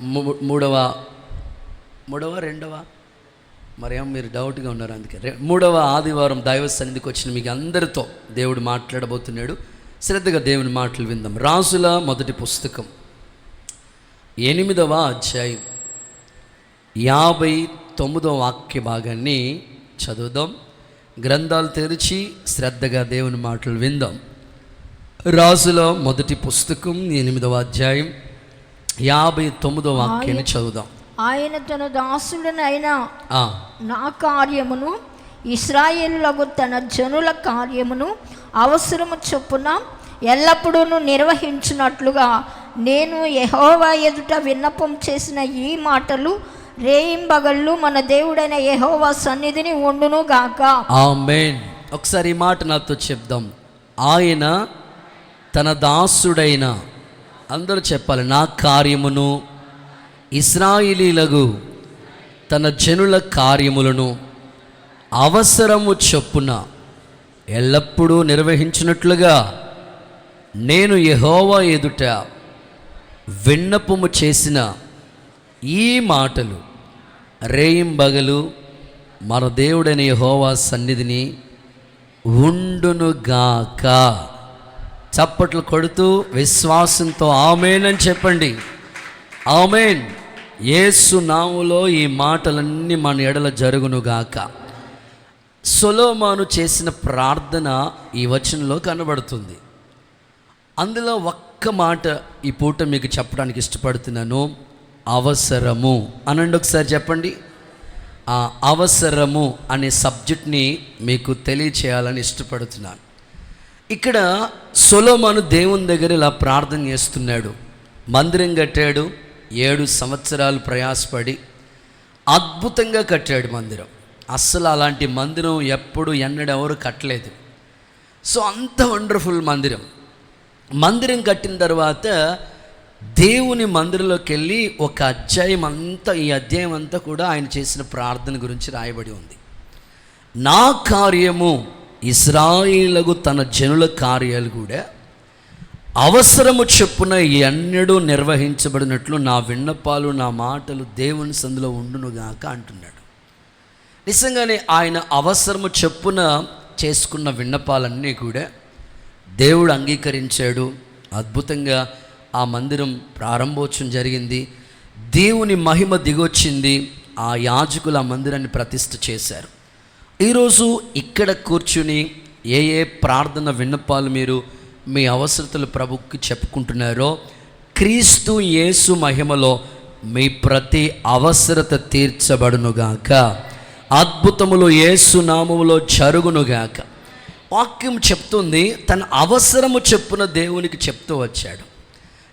మూడవ రెండవ మరేమో మీరు డౌట్గా ఉన్నారు, అందుకే మూడవ ఆదివారం దైవ సన్నిధికి వచ్చిన మీకు అందరితో దేవుడు మాట్లాడబోతున్నాడు. శ్రద్ధగా దేవుని మాటలు విందాం. రాజుల మొదటి పుస్తకం 8వ అధ్యాయం 59వ వాక్య భాగాన్ని చదువుదాం. గ్రంథాలు తెరిచి శ్రద్ధగా దేవుని మాటలు విందాం. రాజుల మొదటి పుస్తకం 8వ అధ్యాయం 59వ వాక్యాన్ని చదువుదాం. ఆయన తన దాసుడనైన నా కార్యమును ఇశ్రాయేలులకు తన జనుల కార్యమును అవసరము చొప్పున ఎల్లప్పుడూ నిర్వహించినట్లుగా నేను యెహోవా ఎదుట విన్నపం చేసిన ఈ మాటలు రేయింబగళ్ళు మన దేవుడైన యెహోవా సన్నిధిని ఉండును గాక. ఆమేన్. ఒకసారి ఈ మాట నాతో చెప్దాం. ఆయన తన దాసుడైన, అందరూ చెప్పాలి, నా కార్యమును ఇశ్రాయేలీలకు తన జనుల కార్యములను అవసరము చొప్పున ఎల్లప్పుడూ నిర్వహించినట్లుగా నేను యెహోవా ఎదుట విన్నపము చేసిన ఈ మాటలు రేయింబగలు మన దేవుడైన యెహోవా సన్నిధిని ఉండునుగాక. చప్పట్లు కొడుతూ విశ్వాసంతో ఆమేన్ అని చెప్పండి. ఆమేన్. యేసు నామములో ఈ మాటలన్నీ మన ఎడల జరుగునుగాక. సొలొమోను చేసిన ప్రార్థన ఈ వచనంలో కనబడుతుంది. అందులో ఒక్క మాట ఈ పూట మీకు చెప్పడానికి ఇష్టపడుతున్నాను. అవసరము అనండి. ఒకసారి చెప్పండి. ఆ అవసరము అనే సబ్జెక్ట్ని మీకు తెలియచేయాలని ఇష్టపడుతున్నాను. ఇక్కడ సొలొమోను దేవుని దగ్గర ఇలా ప్రార్థన చేస్తున్నాడు. మందిరం కట్టాడు. 7 సంవత్సరాలు ప్రయాసపడి అద్భుతంగా కట్టాడు మందిరం. అస్సలు అలాంటి మందిరం ఎప్పుడు ఎన్నడెవరు కట్టలేదు. సో అంత వండర్ఫుల్ మందిరం కట్టిన తర్వాత దేవుని మందిరంలోకి వెళ్ళి ఒక అధ్యాయం అంతా, ఈ అధ్యాయం అంతా కూడా ఆయన చేసిన ప్రార్థన గురించి రాయబడి ఉంది. నా కార్యము ఇశ్రాయేలుకు తన జనుల కార్యాలు కూడా అవసరము చొప్పున ఎన్నడూ నిర్వహించబడినట్లు నా విన్నపాలు నా మాటలు దేవుని సందులో ఉండునుగాక అంటున్నాడు. నిజంగానే ఆయన అవసరము చొప్పున చేసుకున్న విన్నపాలన్నీ కూడా దేవుడు అంగీకరించాడు. అద్భుతంగా ఆ మందిరం ప్రారంభోత్సవం జరిగింది. దేవుని మహిమ దిగొచ్చింది. ఆ యాజకులు ఆ మందిరాన్ని ప్రతిష్ఠ చేశారు. ఈరోజు ఇక్కడ కూర్చుని ఏ ప్రార్థన విన్నపాలు మీరు మీ అవసరతలు ప్రభుకి చెప్పుకుంటున్నారో, క్రీస్తు యేసు మహిమలో మీ ప్రతి అవసరత తీర్చబడునుగాక. అద్భుతములు యేసు నామములో జరుగునుగాక. వాక్యం చెప్తుంది, తన అవసరము చెప్పున దేవునికి చెప్తూ వచ్చాడు.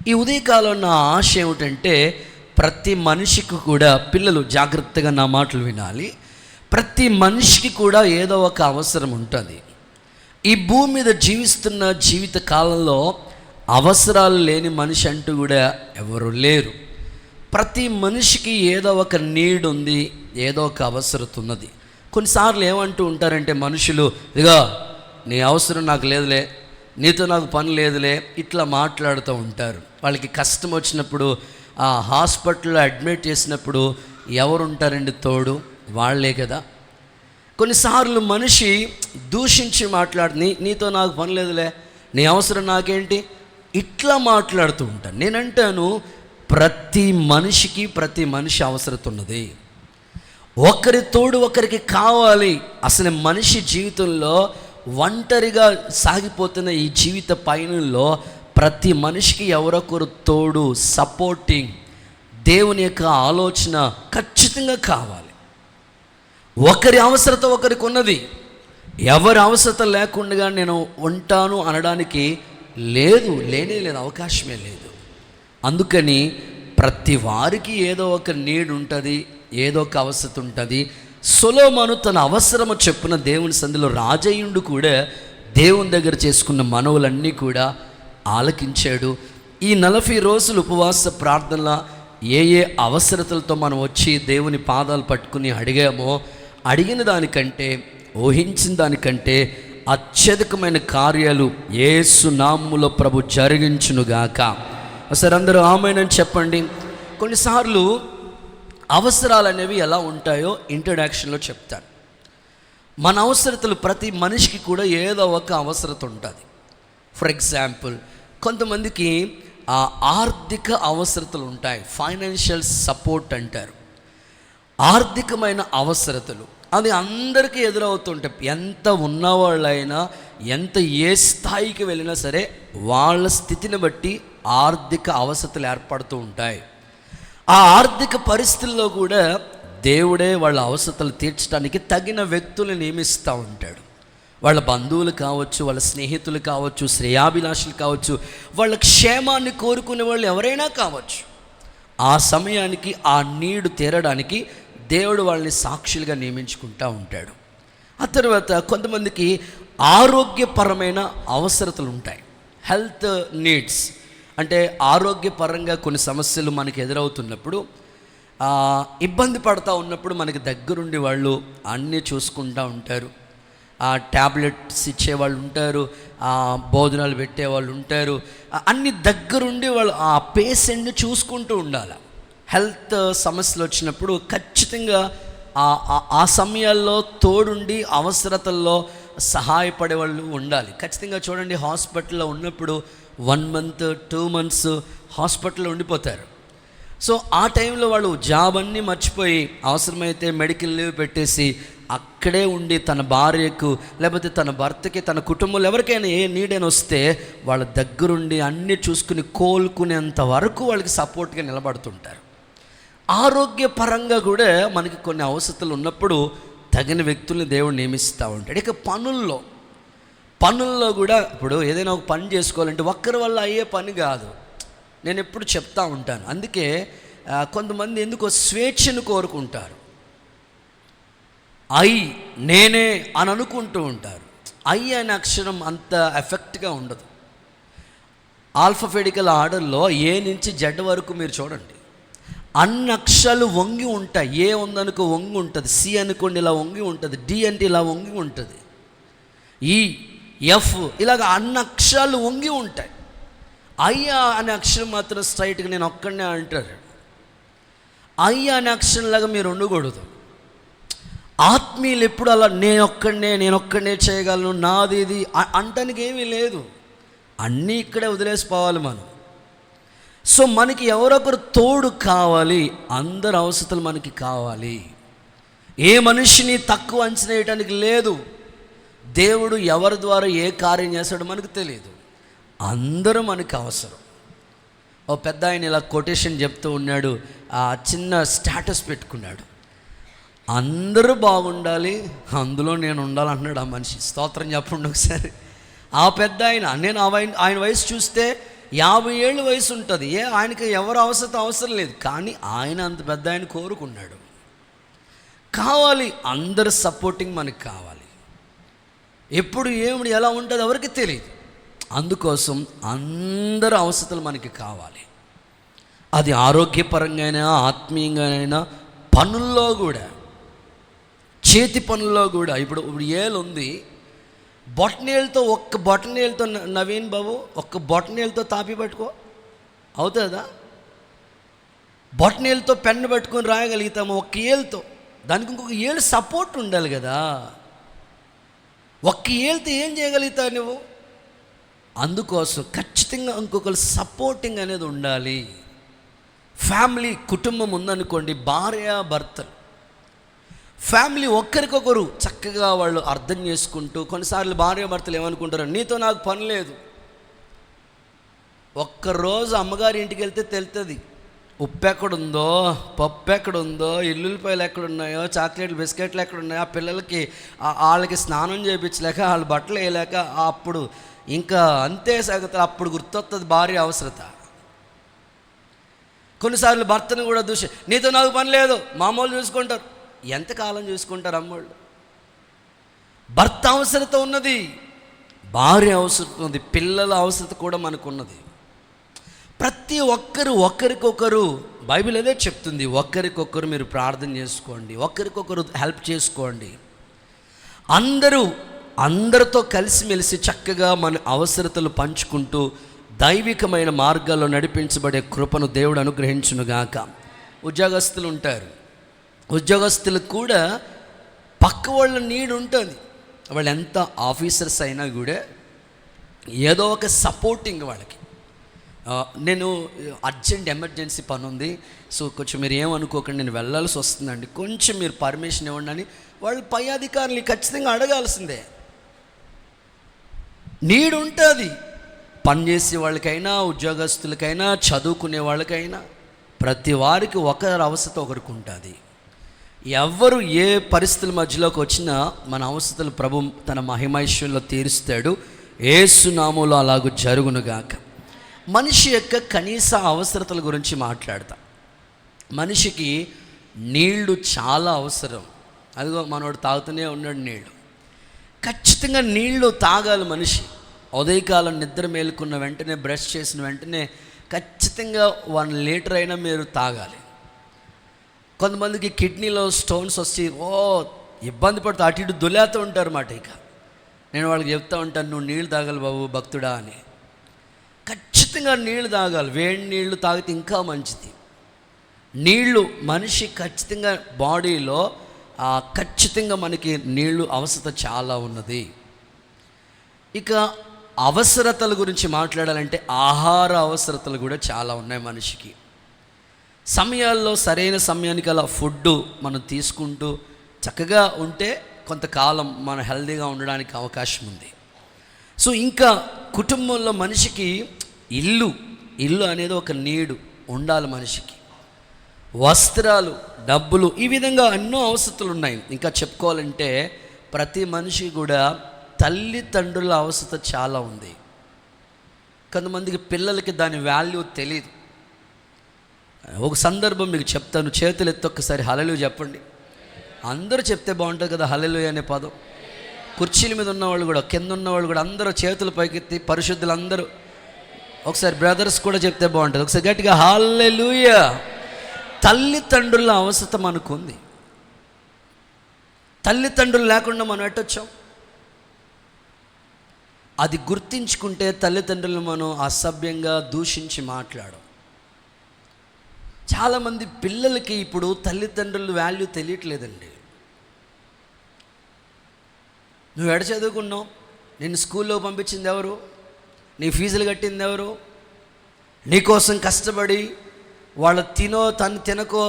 ఈ ఉదయకాలం నా ఆశ ఏమిటంటే, ప్రతి మనిషికి కూడా, పిల్లలు జాగ్రత్తగా నా మాటలు వినాలి, ప్రతి మనిషికి కూడా ఏదో ఒక అవసరం ఉంటుంది. ఈ భూమి మీద జీవిస్తున్న జీవిత కాలంలో అవసరాలు లేని మనిషి అంటూ కూడా ఎవరు లేరు. ప్రతి మనిషికి ఏదో ఒక నీడ్ ఉంది, ఏదో ఒక అవసరత ఉన్నది. కొన్నిసార్లు ఏమంటూ ఉంటారంటే మనుషులు, ఇదిగో నీ అవసరం నాకు లేదులే, నీతో నాకు పని లేదులే, ఇట్లా మాట్లాడుతూ ఉంటారు. వాళ్ళకి కష్టం వచ్చినప్పుడు, ఆ హాస్పిటల్లో అడ్మిట్ చేసినప్పుడు ఎవరు ఉంటారండి తోడు? వాళ్ళే కదా. కొన్నిసార్లు మనిషి దూషించి మాట్లాడి, నీతో నాకు పని లేదులే, నీ అవసరం నాకేంటి, ఇట్లా మాట్లాడుతూ ఉంటాను. నేనంటాను, ప్రతి మనిషికి ప్రతి మనిషి అవసరం ఉన్నది. ఒకరి తోడు ఒకరికి కావాలి. అసలు మనిషి జీవితంలో ఒంటరిగా సాగిపోతున్న ఈ జీవిత పయనంలో ప్రతి మనిషికి ఎవరొకరు తోడు, సపోర్టింగ్, దేవుని యొక్క ఆలోచన ఖచ్చితంగా కావాలి. ఒకరి అవసరత ఒకరికి ఉన్నది. ఎవరి అవసరత లేకుండా నేను ఉంటాను అనడానికి లేనే లేదు, అవకాశమే లేదు. అందుకని ప్రతి వారికి ఏదో ఒక నీడ్ ఉంటుంది, ఏదో ఒక అవసరత ఉంటుంది. సొలొమోను తన అవసరము చెప్పున దేవుని సంధిలో రాజయ్యుండు కూడా దేవుని దగ్గర చేసుకున్న మనవులన్నీ కూడా ఆలకించాడు. ఈ 40 రోజులు ఉపవాస ప్రార్థనల ఏ అవసరతలతో మనం వచ్చి దేవుని పాదాలు పట్టుకుని అడిగామో, అడిగిన దానికంటే, ఊహించిన దానికంటే అత్యధికమైన కార్యాలు యేసు నామములో ప్రభు జరిగించునుగాక. ఒకసారి అందరూ ఆమేన్ అని చెప్పండి. కొన్నిసార్లు అవసరాలు అనేవి ఎలా ఉంటాయో ఇంట్రడక్షన్లో చెప్తాను. మన అవసరతలు ప్రతి మనిషికి కూడా ఏదో ఒక అవసరత ఉంటుంది. ఫర్ ఎగ్జాంపుల్, కొంతమందికి ఆర్థిక అవసరతలు ఉంటాయి, ఫైనాన్షియల్ సపోర్ట్ అంటారు. ఆర్థికమైన అవసరతలు అది అందరికీ ఎదురవుతుంటాయి. ఎంత ఉన్నవాళ్ళైనా, ఎంత ఏ స్థాయికి వెళ్ళినా సరే వాళ్ళ స్థితిని బట్టి ఆర్థిక అవసరతలు ఏర్పడుతూ ఉంటాయి. ఆ ఆర్థిక పరిస్థితుల్లో కూడా దేవుడే వాళ్ళ అవసరతలు తీర్చడానికి తగిన వ్యక్తులు నియమిస్తూ ఉంటాడు. వాళ్ళ బంధువులు కావచ్చు, వాళ్ళ స్నేహితులు కావచ్చు, శ్రేయాభిలాషులు కావచ్చు, వాళ్ళ క్షేమాన్ని కోరుకునే వాళ్ళు ఎవరైనా కావచ్చు. ఆ సమయానికి ఆ నీడు తీరడానికి దేవుడు వాళ్ళని సాక్షులుగా నియమించుకుంటూ ఉంటాడు. ఆ తర్వాత కొంతమందికి ఆరోగ్యపరమైన అవసరతలు ఉంటాయి, హెల్త్ నీడ్స్. అంటే ఆరోగ్యపరంగా కొన్ని సమస్యలు మనకి ఎదురవుతున్నప్పుడు, ఇబ్బంది పడుతూ ఉన్నప్పుడు మనకి దగ్గరుండి వాళ్ళు అన్నీ చూసుకుంటూ ఉంటారు. ట్యాబ్లెట్స్ ఇచ్చేవాళ్ళు ఉంటారు, భోజనాలు పెట్టేవాళ్ళు ఉంటారు. అన్ని దగ్గరుండి వాళ్ళు ఆ పేషెంట్ని చూసుకుంటూ ఉండాలి. హెల్త్ సమస్యలు వచ్చినప్పుడు ఖచ్చితంగా ఆ సమయాల్లో తోడుండి అవసరతల్లో సహాయపడే వాళ్ళు ఉండాలి. ఖచ్చితంగా చూడండి, హాస్పిటల్లో ఉన్నప్పుడు 1 month 2 months హాస్పిటల్లో ఉండిపోతారు. సో ఆ టైంలో వాళ్ళు జాబ్ అన్నీ మర్చిపోయి అవసరమైతే మెడికల్ లీవ్ పెట్టేసి అక్కడే ఉండి తన భార్యకు, లేకపోతే తన భర్తకి, తన కుటుంబంలో ఎవరికైనా ఏ నీడైనా వస్తే వాళ్ళ దగ్గరుండి అన్నీ చూసుకుని కోలుకునేంత వరకు వాళ్ళకి సపోర్ట్గా నిలబడుతుంటారు. ఆరోగ్యపరంగా కూడా మనకి కొన్ని అవసరతలు ఉన్నప్పుడు తగిన వ్యక్తుల్ని దేవుడు నియమిస్తూ ఉంటాడు. ఇక పనుల్లో కూడా ఇప్పుడు ఏదైనా ఒక పని చేసుకోవాలంటే ఒక్కరి వల్ల అయ్యే పని కాదు. నేను ఎప్పుడు చెప్తా ఉంటాను. అందుకే కొంతమంది ఎందుకో స్వేచ్ఛను కోరుకుంటారు. నేనే అని అనుకుంటూ ఉంటారు. అనే అక్షరం అంత ఎఫెక్ట్గా ఉండదు. ఆల్ఫాబెటికల్ ఆర్డర్లో ఏ నుంచి జెడ్ వరకు మీరు చూడండి, అన్ని అక్షరాలు వంగి ఉంటాయి. ఏ ఉందనుకో వంగి ఉంటుంది, సి అనుకోండి ఇలా వంగి ఉంటుంది, డి అంటే ఇలా వంగి ఉంటుంది, ఈ ఎఫ్ ఇలాగ అన్ని అక్షరాలు వంగి ఉంటాయి. అనే అక్షరం మాత్రం స్ట్రైట్గా నేను ఒక్కడనే అంటారు. అనే అక్షరంలాగా మీరు ఉండకూడదు. ఆత్మీయులు ఎప్పుడు అలా నేను ఒక్కడనే చేయగలను, నాది ఇది అంటానికి ఏమీ లేదు. అన్నీ ఇక్కడే వదిలేసిపోవాలి మనం. సో మనకి ఎవరొకరు తోడు కావాలి, అందరి అవసరతలు మనకి కావాలి. ఏ మనిషిని తక్కువ అంచనా వేయడానికి లేదు. దేవుడు ఎవరి ద్వారా ఏ కార్యం చేస్తాడో మనకు తెలియదు. అందరూ మనకి అవసరం. ఓ పెద్ద ఆయన ఇలా కొటేషన్ చెప్తూ ఉన్నాడు, చిన్న స్టేటస్ పెట్టుకున్నాడు, అందరూ బాగుండాలి అందులో నేను ఉండాలి అంటున్నాడు ఆ మనిషి. స్తోత్రం చెప్పండి ఒకసారి. ఆ పెద్ద నేను ఆయన వయసు చూస్తే 50 ఏళ్ళ వయసు ఉంటుంది. ఆయనకి ఎవరు అవసరం లేదు, కానీ ఆయన అంత పెద్ద ఆయన కోరుకున్నాడు. కావాలి, అందరు సపోర్టింగ్ మనకు కావాలి. ఎప్పుడు ఏమిటి ఎలా ఉంటుంది ఎవరికి తెలియదు. అందుకోసం అందరు అవసరతలు మనకి కావాలి. అది ఆరోగ్యపరంగా, ఆత్మీయంగానైనా, పనుల్లో కూడా, చేతి పనుల్లో కూడా. ఇప్పుడు ఏళ్ళు ఉంది, ఒక్క బొటనేలతో నవీన్ బాబు ఒక్క బొటనేలతో తాపి పట్టుకో అవుతుందా? బొటనేలతో పెన్ను పట్టుకొని రాయగలుగుతాము ఒక్క ఏళ్ళతో. దానికి ఇంకొక ఏళ్ళు సపోర్ట్ ఉండాలి కదా. ఒక్క ఏళ్ళతో ఏం చేయగలుగుతావు నువ్వు? అందుకోసం ఖచ్చితంగా ఇంకొకరు సపోర్టింగ్ అనేది ఉండాలి. ఫ్యామిలీ, కుటుంబం ఉందనుకోండి, భార్య భర్తలు, ఫ్యామిలీ ఒక్కరికొకరు చక్కగా వాళ్ళు అర్థం చేసుకుంటూ. కొన్నిసార్లు భార్య భర్తలు ఏమనుకుంటారు, నీతో నాకు పని లేదు. ఒక్కరోజు అమ్మగారి ఇంటికి వెళ్తే తెలుస్తుంది ఉప్పు ఎక్కడుందో, పప్పు ఎక్కడుందో, ఎల్లుల్లిపాయలు ఎక్కడున్నాయో, చాక్లెట్లు బిస్కెట్లు ఎక్కడున్నాయో, ఆ పిల్లలకి వాళ్ళకి స్నానం చేయించలేక, వాళ్ళ బట్టలు వేయలేక, అప్పుడు ఇంకా అంతే సంగతి. అప్పుడు గుర్తొస్తుంది భార్య అవసరత. కొన్నిసార్లు భర్తను కూడా దూషి, నీతో నాకు పని లేదు, మామూలు చూసుకుంటారు. ఎంతకాలం చూసుకుంటారు అమ్మోళ్ళు? భర్త అవసరత ఉన్నది, భార్య అవసరం ఉన్నది, పిల్లల అవసరత కూడా మనకు ఉన్నది. ప్రతి ఒక్కరు ఒకరికొకరు, బైబిల్ అదే చెప్తుంది, ఒకరికొకరు మీరు ప్రార్థన చేసుకోండి, ఒకరికొకరు హెల్ప్ చేసుకోండి. అందరితో కలిసిమెలిసి చక్కగా మన అవసరతలు పంచుకుంటూ దైవికమైన మార్గాల్లో నడిపించబడే కృపను దేవుడు అనుగ్రహించునుగాక. ఉద్యోగస్తులు ఉంటారు, ఉద్యోగస్తులకు కూడా పక్క వాళ్ళ నీడ్ ఉంటుంది. వాళ్ళు ఎంత ఆఫీసర్స్ అయినా కూడా ఏదో ఒక సపోర్టింగ్ వాళ్ళకి. నేను అర్జెంట్ ఎమర్జెన్సీ పని ఉంది, సో కొంచెం మీరు ఏమనుకోకండి, నేను వెళ్ళాల్సి వస్తుందండి, కొంచెం మీరు పర్మిషన్ ఇవ్వండి అని వాళ్ళు పై అధికారులు ఖచ్చితంగా అడగాల్సిందే. నీడ్ ఉంటుంది. పనిచేసే వాళ్ళకైనా, ఉద్యోగస్తులకైనా, చదువుకునే వాళ్ళకైనా, ప్రతి వారికి ఒకరి అవసరం ఒకరికి ఉంటుంది. ఎవరు ఏ పరిస్థితుల మధ్యలోకి వచ్చినా మన అవసరాలు ప్రభు తన మహిమైశ్వర్యంలో తీరుస్తాడు. యేసు నామములో అలాగూ జరుగునుగాక. మనిషి యొక్క కనీస అవసరతల గురించి మాట్లాడతా. మనిషికి నీళ్లు చాలా అవసరం. అదిగో మనోడు తాగుతూనే ఉన్నాడు నీళ్లు. ఖచ్చితంగా నీళ్లు తాగాలి మనిషి. ఉదయకాలం నిద్ర మేలుకున్న వెంటనే, బ్రష్ చేసిన వెంటనే ఖచ్చితంగా 1 లీటర్ అయినా మీరు తాగాలి. కొంతమందికి కిడ్నీలో స్టోన్స్ వచ్చి ఇబ్బంది పడుతూ అటు ఇటు దొలేతూ ఉంటారు మాట. ఇక నేను వాళ్ళకి చెప్తూ ఉంటాను, నువ్వు నీళ్ళు తాగాలి బాబు భక్తుడా అని. ఖచ్చితంగా నీళ్లు తాగాలి. వేడి నీళ్లు తాగితే ఇంకా మంచిది. నీళ్లు మనిషి ఖచ్చితంగా బాడీలో ఖచ్చితంగా మనకి నీళ్లు అవసరత చాలా ఉన్నది. ఇక అవసరతల గురించి మాట్లాడాలంటే ఆహార అవసరతలు కూడా చాలా ఉన్నాయి మనిషికి. సమయాల్లో సరైన సమయానికి అలా ఫుడ్ మనం తీసుకుంటూ చక్కగా ఉంటే కొంతకాలం మనం హెల్తీగా ఉండడానికి అవకాశం ఉంది. సో ఇంకా కుటుంబంలో మనిషికి ఇల్లు అనేది ఒక నీడు ఉండాలి మనిషికి. వస్త్రాలు, డబ్బులు, ఈ విధంగా ఎన్నో అవసరతలు ఉన్నాయి. ఇంకా చెప్పుకోవాలంటే ప్రతి మనిషి కూడా తల్లిదండ్రుల అవసరత చాలా ఉంది. కొంతమందికి పిల్లలకి దాని వాల్యూ తెలియదు. ఒక సందర్భం మీకు చెప్తాను. చేతులు ఎత్తి ఒక్కసారి హల్లెలూయా చెప్పండి. అందరూ చెప్తే బాగుంటుంది కదా హల్లెలూయా అనే పదం. కుర్చీల మీద ఉన్నవాళ్ళు కూడా, కింద ఉన్నవాళ్ళు కూడా అందరూ చేతులు పైకెత్తి, పరిశుద్ధులు అందరూ ఒకసారి బ్రదర్స్ కూడా చెప్తే బాగుంటుంది. ఒకసారి గట్టిగా హల్లెలూయా. తల్లిదండ్రుల అవసరత మనకు ఉంది. తల్లిదండ్రులు లేకుండా మనం ఎట్టొచ్చాం? అది గుర్తించుకుంటే తల్లిదండ్రులను మనం అసభ్యంగా దూషించి మాట్లాడం. చాలామంది పిల్లలకి ఇప్పుడు తల్లిదండ్రుల వాల్యూ తెలియట్లేదండి. నువ్వు ఎడ చదువుకున్నావు? నేను స్కూల్లో పంపించింది ఎవరు? నీ ఫీజులు కట్టింది ఎవరు? నీకోసం కష్టపడి వాళ్ళ తినకో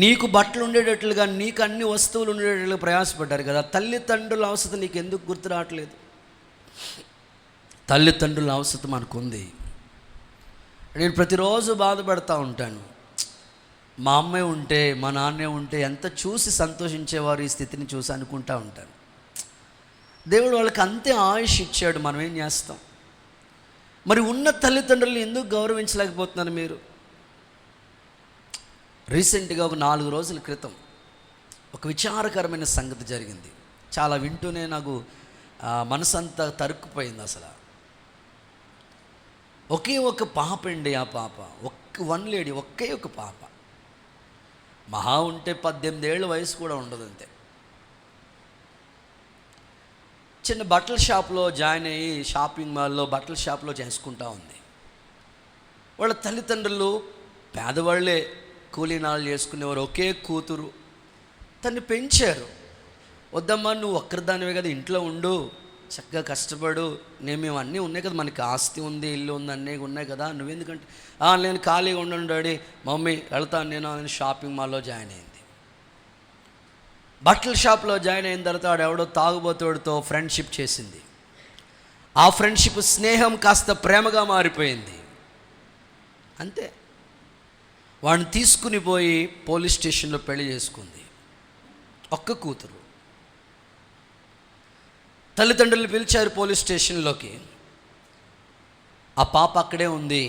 నీకు బట్టలు ఉండేటట్లుగా, నీకు అన్ని వస్తువులు ఉండేటట్లుగా ప్రయాసపడ్డారు కదా. తల్లిదండ్రుల అవసరం నీకు ఎందుకు గుర్తు రావట్లేదు? తల్లిదండ్రుల అవసరం మనకు ఉంది. నేను ప్రతిరోజు బాధపడతా ఉంటాను. మా అమ్మే ఉంటే, మా నాన్నే ఉంటే ఎంత చూసి సంతోషించేవారు ఈ స్థితిని చూసి అనుకుంటా ఉంటాను. దేవుడు వాళ్ళకి అంతే ఆయుష్ ఇచ్చాడు, మనం ఏం చేస్తాం? మరి ఉన్న తల్లిదండ్రులను ఎందుకు గౌరవించలేకపోతున్నారు మీరు? రీసెంట్గా ఒక 4 రోజుల క్రితం ఒక విచారకరమైన సంగతి జరిగింది. చాలా వింటూనే నాకు మనసంతా తరుక్కుపోయింది. అసలు ఒకే ఒక పాప అండి. ఆ పాప వన్ లేడీ, ఒకే ఒక పాప. మహా ఉంటే 18 ఏళ్ళ వయసు కూడా ఉండదు అంతే. చిన్న బట్టల షాప్లో జాయిన్ అయ్యి, షాపింగ్ మాల్లో బట్టల షాప్లో చేసుకుంటా ఉంది. వాళ్ళ తల్లిదండ్రులు పేదవాళ్ళే, కూలీనాలు చేసుకునేవారు. ఒకే కూతురు, తన్ని పెంచారు. వద్దమ్మా నువ్వు ఒక్కరిదానివే కదా, ఇంట్లో ఉండు, చక్కగా కష్టపడు, మేము అన్నీ ఉన్నాయి కదా, మనకి ఆస్తి ఉంది, ఇల్లు ఉంది, అన్నీ ఉన్నాయి కదా, నువ్వెందుకంటే నేను ఖాళీగా ఉండను డాడీ, మమ్మీ వెళ్తాను నేను షాపింగ్ మాల్లో జాయిన్ అయింది. బట్టల షాప్లో జాయిన్ అయిన తర్వాత ఎవడో తాగుబోతుడితో ఫ్రెండ్షిప్ చేసింది. ఆ ఫ్రెండ్షిప్ స్నేహం కాస్త ప్రేమగా మారిపోయింది. అంతే. వాడిని తీసుకుని పోయి పోలీస్ స్టేషన్లో పెళ్లి చేసుకుంది. ఒక్క కూతురు. తల్లిదండ్రులు పిలిచారు పోలీస్ స్టేషన్లోకి. ఆ పాప అక్కడే ఉంది,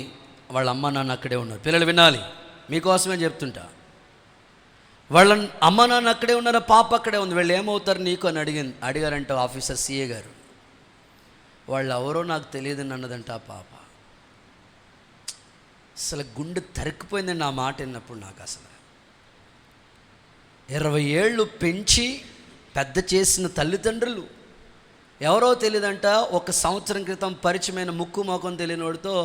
వాళ్ళ అమ్మ నాన్న అక్కడే ఉన్నారు. పిల్లలు వినాలి, మీకోసమే చెప్తుంటా. వాళ్ళ అమ్మ నాన్న అక్కడే ఉన్నారు, పాప అక్కడే ఉంది. వీళ్ళు ఏమవుతారు నీకు అని అడిగారంట ఆఫీసర్ సిఏ గారు. వాళ్ళు ఎవరో నాకు తెలియదని అన్నదంట ఆ పాప. అసలు గుండె తరుక్కుపోయిందండి నా మాట విన్నప్పుడు. నాకు అసలు 20 ఏళ్ళు పెంచి పెద్ద చేసిన తల్లిదండ్రులు ఎవరో తెలియదంట, 1 సంవత్సరం క్రితం పరిచయమైన ముక్కు మొఖం తెలియనివాడితో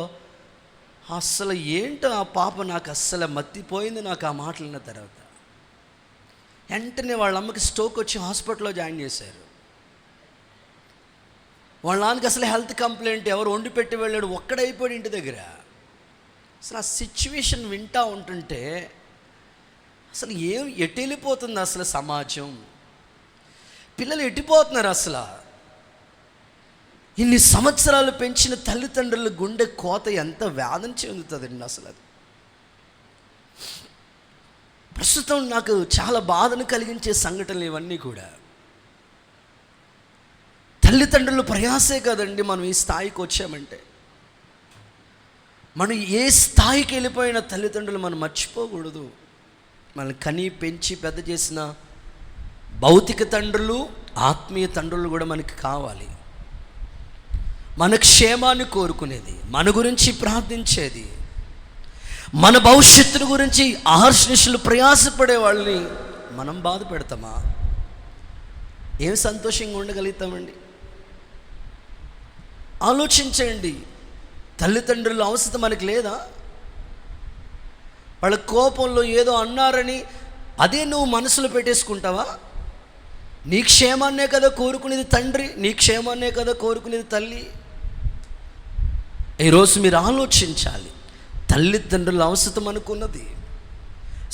అస్సలు ఏంటో ఆ పాప, నాకు అస్సలు మత్తిపోయింది నాకు ఆ మాటలు విన్న తర్వాత. వెంటనే వాళ్ళ అమ్మకి స్ట్రోక్ వచ్చి హాస్పిటల్లో జాయిన్ చేశారు. వాళ్ళ నాన్నకి అసలు హెల్త్ కంప్లైంట్, ఎవరు వండి పెట్టి వెళ్ళాడు, ఒక్కడైపోయాడు ఇంటి దగ్గర. అసలు ఆ సిచ్యువేషన్ వింటూ ఉంటుంటే అసలు ఎటు వెళ్ళిపోతుంది అసలు సమాజం, పిల్లలు ఎట్టిపోతున్నారు. అసలు ఇన్ని సంవత్సరాలు పెంచిన తల్లిదండ్రుల గుండె కోత ఎంత వేదన చెందుతుందండి. అసలు అది ప్రస్తుతం నాకు చాలా బాధను కలిగించే సంఘటనలు ఇవన్నీ కూడా. తల్లిదండ్రులు ప్రయాసే కదండి మనం ఈ స్థాయికి వచ్చామంటే. మనం ఏ స్థాయికి వెళ్ళిపోయిన తల్లిదండ్రులు మనం మర్చిపోకూడదు. మనల్ని కని పెంచి పెద్ద చేసిన భౌతిక తండ్రులు, ఆత్మీయ తండ్రులు కూడా మనకి కావాలి. మన క్షేమాన్ని కోరుకునేది, మన గురించి ప్రార్థించేది, మన భవిష్యత్తును గురించి ఆహర్షనిషులు ప్రయాసపడే వాళ్ళని మనం బాధ పెడతామా? ఏం సంతోషంగా ఉండగలుగుతామండి? ఆలోచించండి. తల్లిదండ్రుల అవసరం మనకి లేదా? వాళ్ళ కోపంలో ఏదో అన్నారని అదే నువ్వు మనసులో పెట్టేసుకుంటావా? నీ క్షేమాన్నే కదా కోరుకునేది తండ్రి, నీ క్షేమాన్నే కదా కోరుకునేది తల్లి. ఈరోజు మీరు ఆలోచించాలి. తల్లిదండ్రుల అవసరం అనుకున్నది,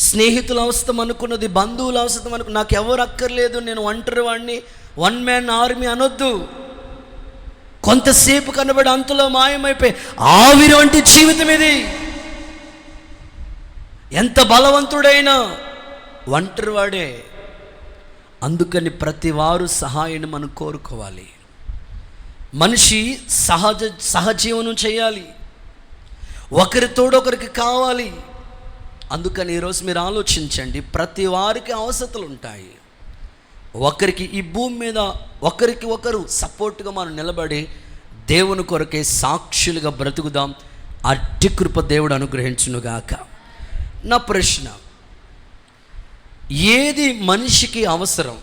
స్నేహితుల అవసరం అనుకున్నది, బంధువుల అవసరం అనుకున్నది. నాకు ఎవరు అక్కర్లేదు, నేను ఒంటరి వాడిని, వన్ మ్యాన్ ఆర్మీ అనొద్దు. కొంతసేపు కనబడి అంతలో మాయమైపోయి ఆవిరి వంటి జీవితం ఇది. ఎంత బలవంతుడైనా ఒంటరివాడే. అందుకని ప్రతి వారు సహాయాన్ని మనం కోరుకోవాలి. మనిషి సహజీవనం చేయాలి, ఒకరి తోడొకరికి కావాలి. అందుకని ఈరోజు మీరు ఆలోచించండి. ప్రతి వారికి అవసరతలు ఉంటాయి. ఒకరికి ఈ భూమి మీద ఒకరికి ఒకరు సపోర్ట్గా మనం నిలబడి దేవుని కొరకే సాక్షులుగా బ్రతుకుదాం. అట్టి కృప దేవుడు అనుగ్రహించునుగాక. నా ప్రశ్న, ఏది మనిషికి అవసరం?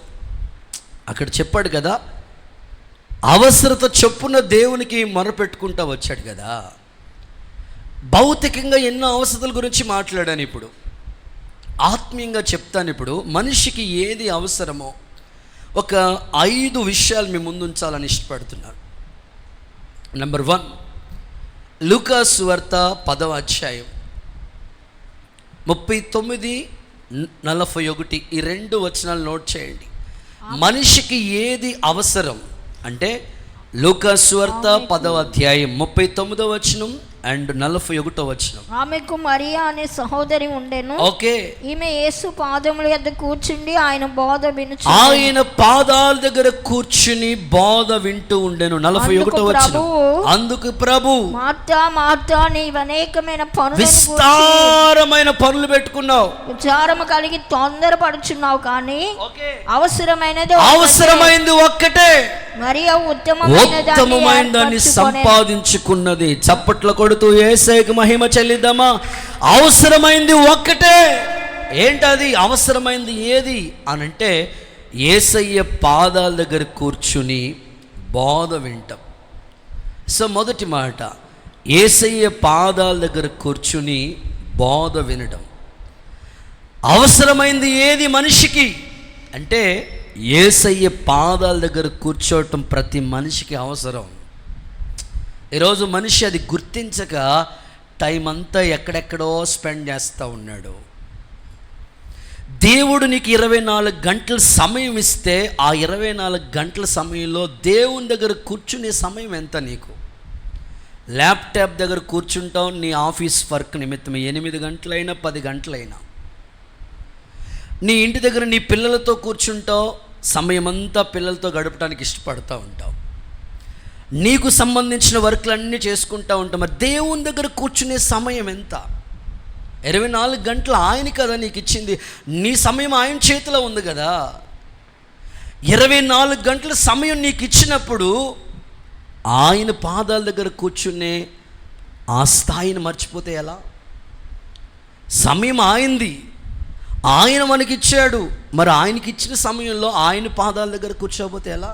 అక్కడ చెప్పాడు కదా, అవసరత చొప్పున దేవునికి మొరపెట్టుకుంటూ వచ్చాడు కదా. భౌతికంగా ఎన్నో అవసరతల గురించి మాట్లాడాను. ఇప్పుడు ఆత్మీయంగా చెప్తాను. ఇప్పుడు మనిషికి ఏది అవసరమో ఒక 5 విషయాలు మీ ముందు ఉంచాలని ఇష్టపడుతున్నాను. నెంబర్ 1, లూకా సువార్త 10వ అధ్యాయం 39-41 ఈ 2 వచనాలు నోట్ చేయండి. మనిషికి ఏది అవసరం అంటే లూకా సువార్త 10వ అధ్యాయం 39వ వచనం అండ్ 41వ వచనం. ఆమెకు మరియా అనే సహోదరి ఉండెను. ఓకే. ఈమె యేసు పాదముల యొద్ద కూర్చుండి ఆయన బోధ వినుచు, ఆయన పాదాల దగ్గర కూర్చుని బోధ వింటూ ఉండెను. 41వ వచనం. అందుకు ప్రభు, మార్తా మార్తా, నీవు అనేకమైన పనులు, విస్తారమైన పనులు పెట్టుకున్నావు, విచారము కలిగి తొందరపడుచున్నావు, కానీ అవసరమైంది ఒక్కటే. మరియా ఉత్తమమైన దాన్ని సంపాదించుకున్నది. చప్పట్ల కొడుతూ యేసయ్యకు మహిమ చెల్లిద్దామా? అవసరమైంది ఒక్కటే. ఏంటది అవసరమైంది? ఏది అనంటే యేసయ్య పాదాల దగ్గర కూర్చుని బోధ వింటాం. సో మొదటి మాట, యేసయ్య పాదాల దగ్గర కూర్చుని బోధ వినడం. అవసరమైంది ఏది మనిషికి అంటే యేసయ్య పాదాల దగ్గర కూర్చోవటం ప్రతి మనిషికి అవసరం. ఈరోజు మనిషి అది గుర్తించక టైం అంతా ఎక్కడెక్కడో స్పెండ్ చేస్తూ ఉన్నాడు. దేవుడు నీకు 24 గంటల సమయం ఇస్తే ఆ 24 గంటల సమయంలో దేవుని దగ్గర కూర్చునే సమయం ఎంత? నీకు ల్యాప్టాప్ దగ్గర కూర్చుంటావు నీ ఆఫీస్ వర్క్ నిమిత్తం 8 గంటలైనా 10 గంటలైనా. నీ ఇంటి దగ్గర నీ పిల్లలతో కూర్చుంటావు, సమయం అంతా పిల్లలతో గడపడానికి ఇష్టపడుతూ ఉంటావు. నీకు సంబంధించిన వర్క్లన్నీ చేసుకుంటూ ఉంటావు. మరి దేవుని దగ్గర కూర్చునే సమయం ఎంత? 24 గంటలు ఆయన కదా నీకు ఇచ్చింది. నీ సమయం ఆయన చేతిలో ఉంది కదా. 24 గంటల సమయం నీకు ఇచ్చినప్పుడు ఆయన పాదాల దగ్గర కూర్చునే ఆ స్థాయిని మర్చిపోతే ఎలా? సమయం ఆయనది, ఆయన మనకిచ్చాడు. మరి ఆయనకి ఇచ్చిన సమయంలో ఆయన పాదాల దగ్గర కూర్చోకపోతే ఎలా?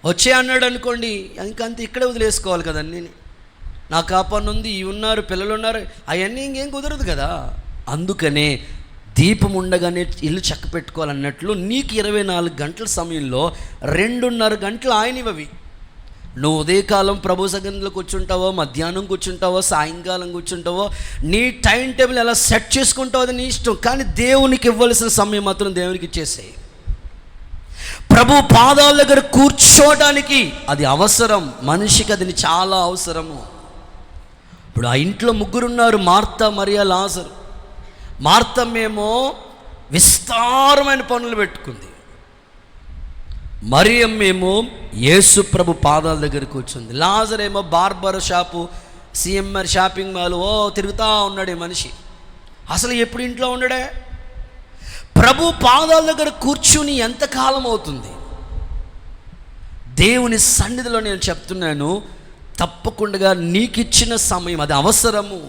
వచ్చే అన్నాడు అనుకోండి, ఇంకంత ఇక్కడే వదిలేసుకోవాలి కదండి. నాకు ఆ పని ఉంది, ఇవి ఉన్నారు, పిల్లలు ఉన్నారు, అవన్నీ ఇంకేం కుదరదు కదా. అందుకనే దీపం ఉండగానే ఇల్లు చక్క పెట్టుకోవాలన్నట్లు నీకు 24 గంటల సమయంలో 2.5 గంటలు ఆయనవి. నువ్వు ఉదయకాలం ప్రభు సన్నిధిలో కూర్చుంటావో, మధ్యాహ్నం కూర్చుంటావో, సాయంకాలం కూర్చుంటావో, నీ టైం టేబుల్ ఎలా సెట్ చేసుకుంటావో అది నీ ఇష్టం. కానీ దేవునికి ఇవ్వాల్సిన సమయం మాత్రం దేవునికి ఇచ్చేసేయి. ప్రభు పాదాల దగ్గర కూర్చోవడానికి అది అవసరం, మనిషికి అది చాలా అవసరము. ఇప్పుడు ఆ ఇంట్లో 3 ఉన్నారు, మార్తా, మరియా, లాజరు. మార్తమ్మేమో విస్తారమైన పనులు పెట్టుకుంది, మరియమ్మేమో యేసు ప్రభు పాదాల దగ్గర కూర్చుంది. లాజర్ ఏమో barber shop, CMR shopping mall తిరుగుతూ ఉన్నాడు ఈ మనిషి. అసలు ఎప్పుడు ఇంట్లో ఉండడే. ప్రభు పాదాల దగ్గర కూర్చుని ఎంతకాలం అవుతుంది? దేవుని సన్నిధిలో నేను చెప్తున్నాను, తప్పకుండా నీకు ఇచ్చిన సమయం అది అవసరము.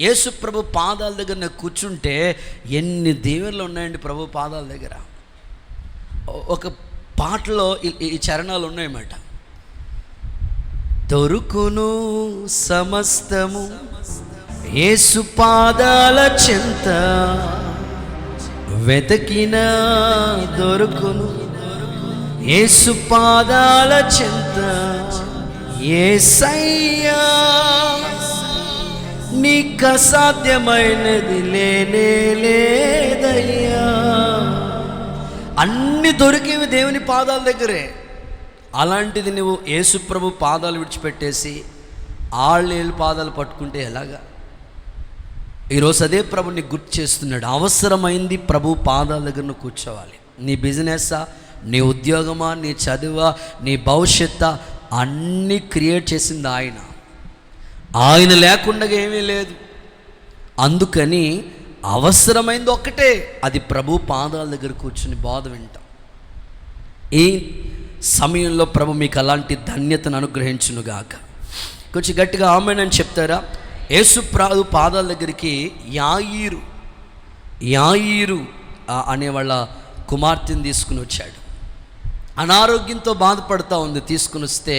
యేసు ప్రభు పాదాల దగ్గర నాకు కూర్చుంటే ఎన్ని దీవెనలు ఉన్నాయండి ప్రభు పాదాల దగ్గర. ఒక పాటలో ఈ చరణాలు ఉన్నాయన్నమాట. దొరుకును సమస్తము యేసు పాదాల చెంత, వెతకిన దొరుకును యేసు పాదాల చెంత. యేసయ్యా నీకు అసాధ్యమైనది లేనే లేదయ్యా. అన్నీ దొరికేవి దేవుని పాదాల దగ్గరే. అలాంటిది నువ్వు యేసు ప్రభు పాదాలు విడిచిపెట్టేసి ఆళ్ళేళ్ళు పాదాలు పట్టుకుంటే ఎలాగా? ఈరోజు అదే ప్రభు నీకు గుర్తు చేస్తున్నాడు. అవసరమైంది ప్రభు పాదాల దగ్గర నువ్వు కూర్చోవాలి. నీ బిజినెస్సా, నీ ఉద్యోగమా, నీ చదువా, నీ భవిష్యత్తు అన్నీ క్రియేట్ చేసింది ఆయన. ఆయన లేకుండా ఏమీ లేదు. అందుకని అవసరమైంది ఒక్కటే, అది ప్రభు పాదాల దగ్గర కూర్చుని బోధ వింటాం. ఈ సమయంలో ప్రభు మీకు అలాంటి ధన్యతను అనుగ్రహించునుగాక. కొంచెం గట్టిగా ఆమేన్ అని చెప్తారా? యేసు ప్రభు పాదాల దగ్గరికి యాయీరు అనే వాళ్ళ కుమార్తెను తీసుకుని వచ్చాడు. అనారోగ్యంతో బాధపడుతూ ఉంది. తీసుకుని వస్తే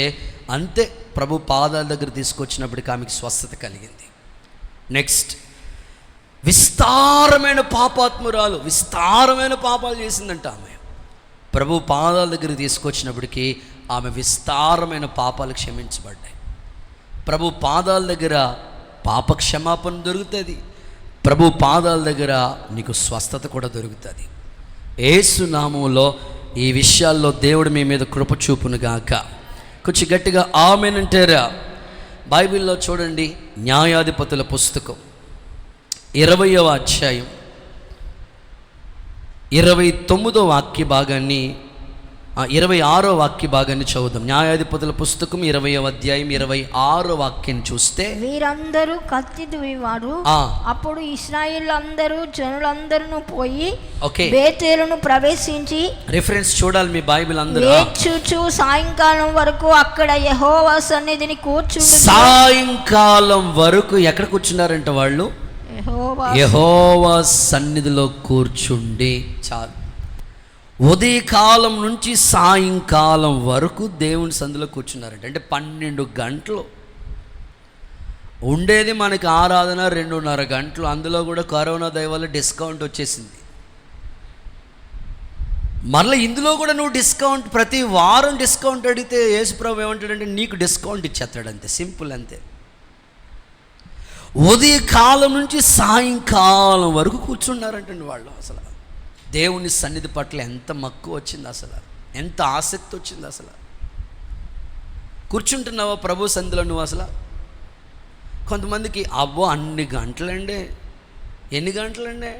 అంతే, ప్రభు పాదాల దగ్గర తీసుకొచ్చినప్పటికీ ఆమెకి స్వస్థత కలిగింది. నెక్స్ట్, విస్తారమైన పాపాత్మురాలు, విస్తారమైన పాపాలు చేసిందంట ఆమె. ప్రభు పాదాల దగ్గర తీసుకొచ్చినప్పటికీ ఆమె విస్తారమైన పాపాలు క్షమించబడ్డాయి. ప్రభు పాదాల దగ్గర పాప క్షమాపణ దొరుకుతుంది. ప్రభు పాదాల దగ్గర నీకు స్వస్థత కూడా దొరుకుతుంది. యేసు నామములో ఈ విషయాల్లో దేవుడు మీ మీద కృప చూపునుగాక. కొంచెం గట్టిగా ఆమేన్ అంటారా? బైబిల్లో చూడండి, న్యాయాధిపతుల పుస్తకం 20వ అధ్యాయం 29వ వాక్య భాగాన్ని 26వ వాక్య భాగాన్ని చదువుదాం. న్యాయాధిపతుల పుస్తకం 20వ అధ్యాయం 26వ వాక్యం చూస్తే, వీరందరూ కత్తి దువ్వేవారు. అప్పుడు ఇశ్రాయేలు అందరూ జనులందరూ పోయి బేతేలును ప్రవేశించి, రిఫరెన్స్ చూడాలి మీ బైబిల్ అందరూ, వేచుచు సాయంకాలం వరకు అక్కడ యెహోవా సన్నిధిని కూర్చుండి. సాయంకాలం వరకు ఎక్కడ కూర్చున్నారంట వాళ్ళు? యెహోవా సన్నిధిలో కూర్చుండి. చాలు. ఉదయకాలం నుంచి సాయంకాలం వరకు దేవుని సన్నిధిలో కూర్చున్నారంట. అంటే 12 గంటలు ఉండేది మనకి ఆరాధన 2.5 గంటలు. అందులో కూడా కరోనా దయ వల్ల డిస్కౌంట్ వచ్చేసింది. మరలా ఇందులో కూడా నువ్వు డిస్కౌంట్, ప్రతి వారం డిస్కౌంట్ అడిగితే యేసుప్రభు ఏమంటాడంటే నీకు డిస్కౌంట్ ఇచ్చేస్తాడు. అంతే, సింపుల్, అంతే. ఉదయకాలం నుంచి సాయంకాలం వరకు కూర్చున్నారంటండి వాళ్ళు. అసలు దేవుని సన్నిధి పట్ల ఎంత మక్కువ వచ్చింది, అసలు ఎంత ఆసక్తి వచ్చింది. అసలు కూర్చుంటున్నావా ప్రభు సన్నిధిలో నువ్వు? అసలు కొంతమందికి అబ్బో అన్ని గంటలండి, ఎన్ని గంటలండి?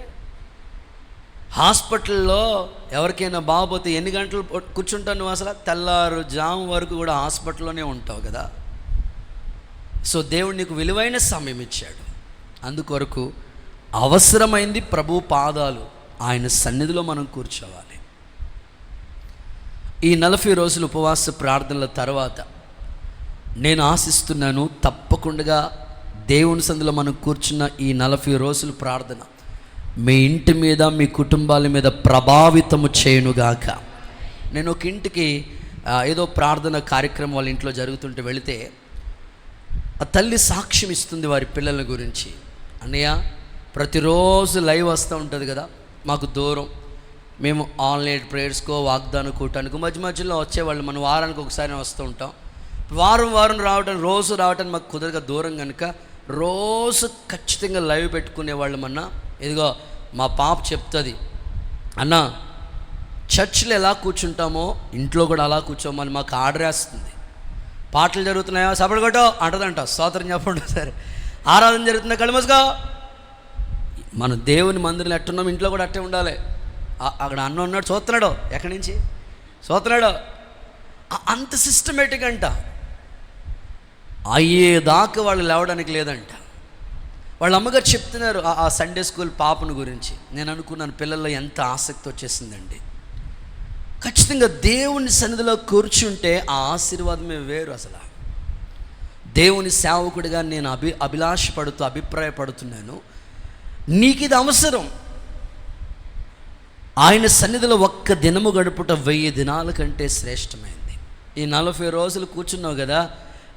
హాస్పిటల్లో ఎవరికైనా బాగోపోతే ఎన్ని గంటలు కూర్చుంటావు నువ్వు? అసలు తెల్లారుజాము వరకు కూడా హాస్పిటల్లోనే ఉంటావు కదా. సో దేవుడు నీకు విలువైన సమయం ఇచ్చాడు. అందుకొరకు అవసరమైంది ప్రభు పాదాలు, ఆయన సన్నిధిలో మనం కూర్చోవాలి. ఈ 40 రోజులు ఉపవాస ప్రార్థనల తర్వాత నేను ఆశిస్తున్నాను, తప్పకుండా దేవుని సన్నిధిలో మనం కూర్చున్న ఈ 40 రోజులు ప్రార్థన మీ ఇంటి మీద, మీ కుటుంబాల మీద ప్రభావితము చేయునుగాక. నేను ఒక ఇంటికి ఏదో ప్రార్థన కార్యక్రమం వాళ్ళ ఇంట్లో జరుగుతుంటే వెళితే ఆ తల్లి సాక్ష్యం ఇస్తుంది వారి పిల్లల గురించి. అన్నయ్య ప్రతిరోజు లైవ్ వస్తూ ఉంటుంది కదా, మాకు దూరం, మేము ఆన్లైన్ ప్రేయర్స్కో వాగ్దాన కూటానికి మధ్య మధ్యలో వచ్చేవాళ్ళు. మనం వారానికి ఒకసారి వస్తూ ఉంటాం. వారం రోజు రావటం మాకు కుదరగా దూరం కనుక రోజు ఖచ్చితంగా లైవ్ పెట్టుకునేవాళ్ళం. అన్న ఇదిగో మా పాప చెప్తుంది, అన్న చర్చిలో ఎలా కూర్చుంటామో ఇంట్లో కూడా అలా కూర్చోమని మాకు ఆర్డర్ వేస్తుంది. పాటలు జరుగుతున్నాయా సపడు కొట్టో అంటదంట, స్తోత్రం చెప్పండి సరే. ఆరాధన జరుగుతున్నా కళ్ళు మూసుకో. మన దేవుని మందిరం ఎట్టున్నాం ఇంట్లో కూడా అట్టే ఉండాలి. అక్కడ అన్న ఉన్నాడు చూస్తున్నాడు, ఎక్కడి నుంచి చూస్తున్నాడు, అంత సిస్టమేటిక్ అంట. అయ్యేదాకా వాళ్ళు లేవడానికి లేదంట. వాళ్ళ అమ్మగారు చెప్తున్నారు ఆ సండే స్కూల్ పాపను గురించి. నేను అనుకున్నాను పిల్లల్లో ఎంత ఆసక్తి వచ్చేసిందండి. ఖచ్చితంగా దేవుని సన్నిధిలో కూర్చుంటే ఆ ఆశీర్వాదమే వేరు. అసలు దేవుని సేవకుడిగా నేను అభిలాషపడుతూ అభిప్రాయపడుతున్నాను, నీకు ఇది అవసరం. ఆయన సన్నిధిలో ఒక్క దినము గడుపుట 1000 దినాల కంటే శ్రేష్టమైంది. ఈ 40 రోజులు కూర్చున్నావు కదా,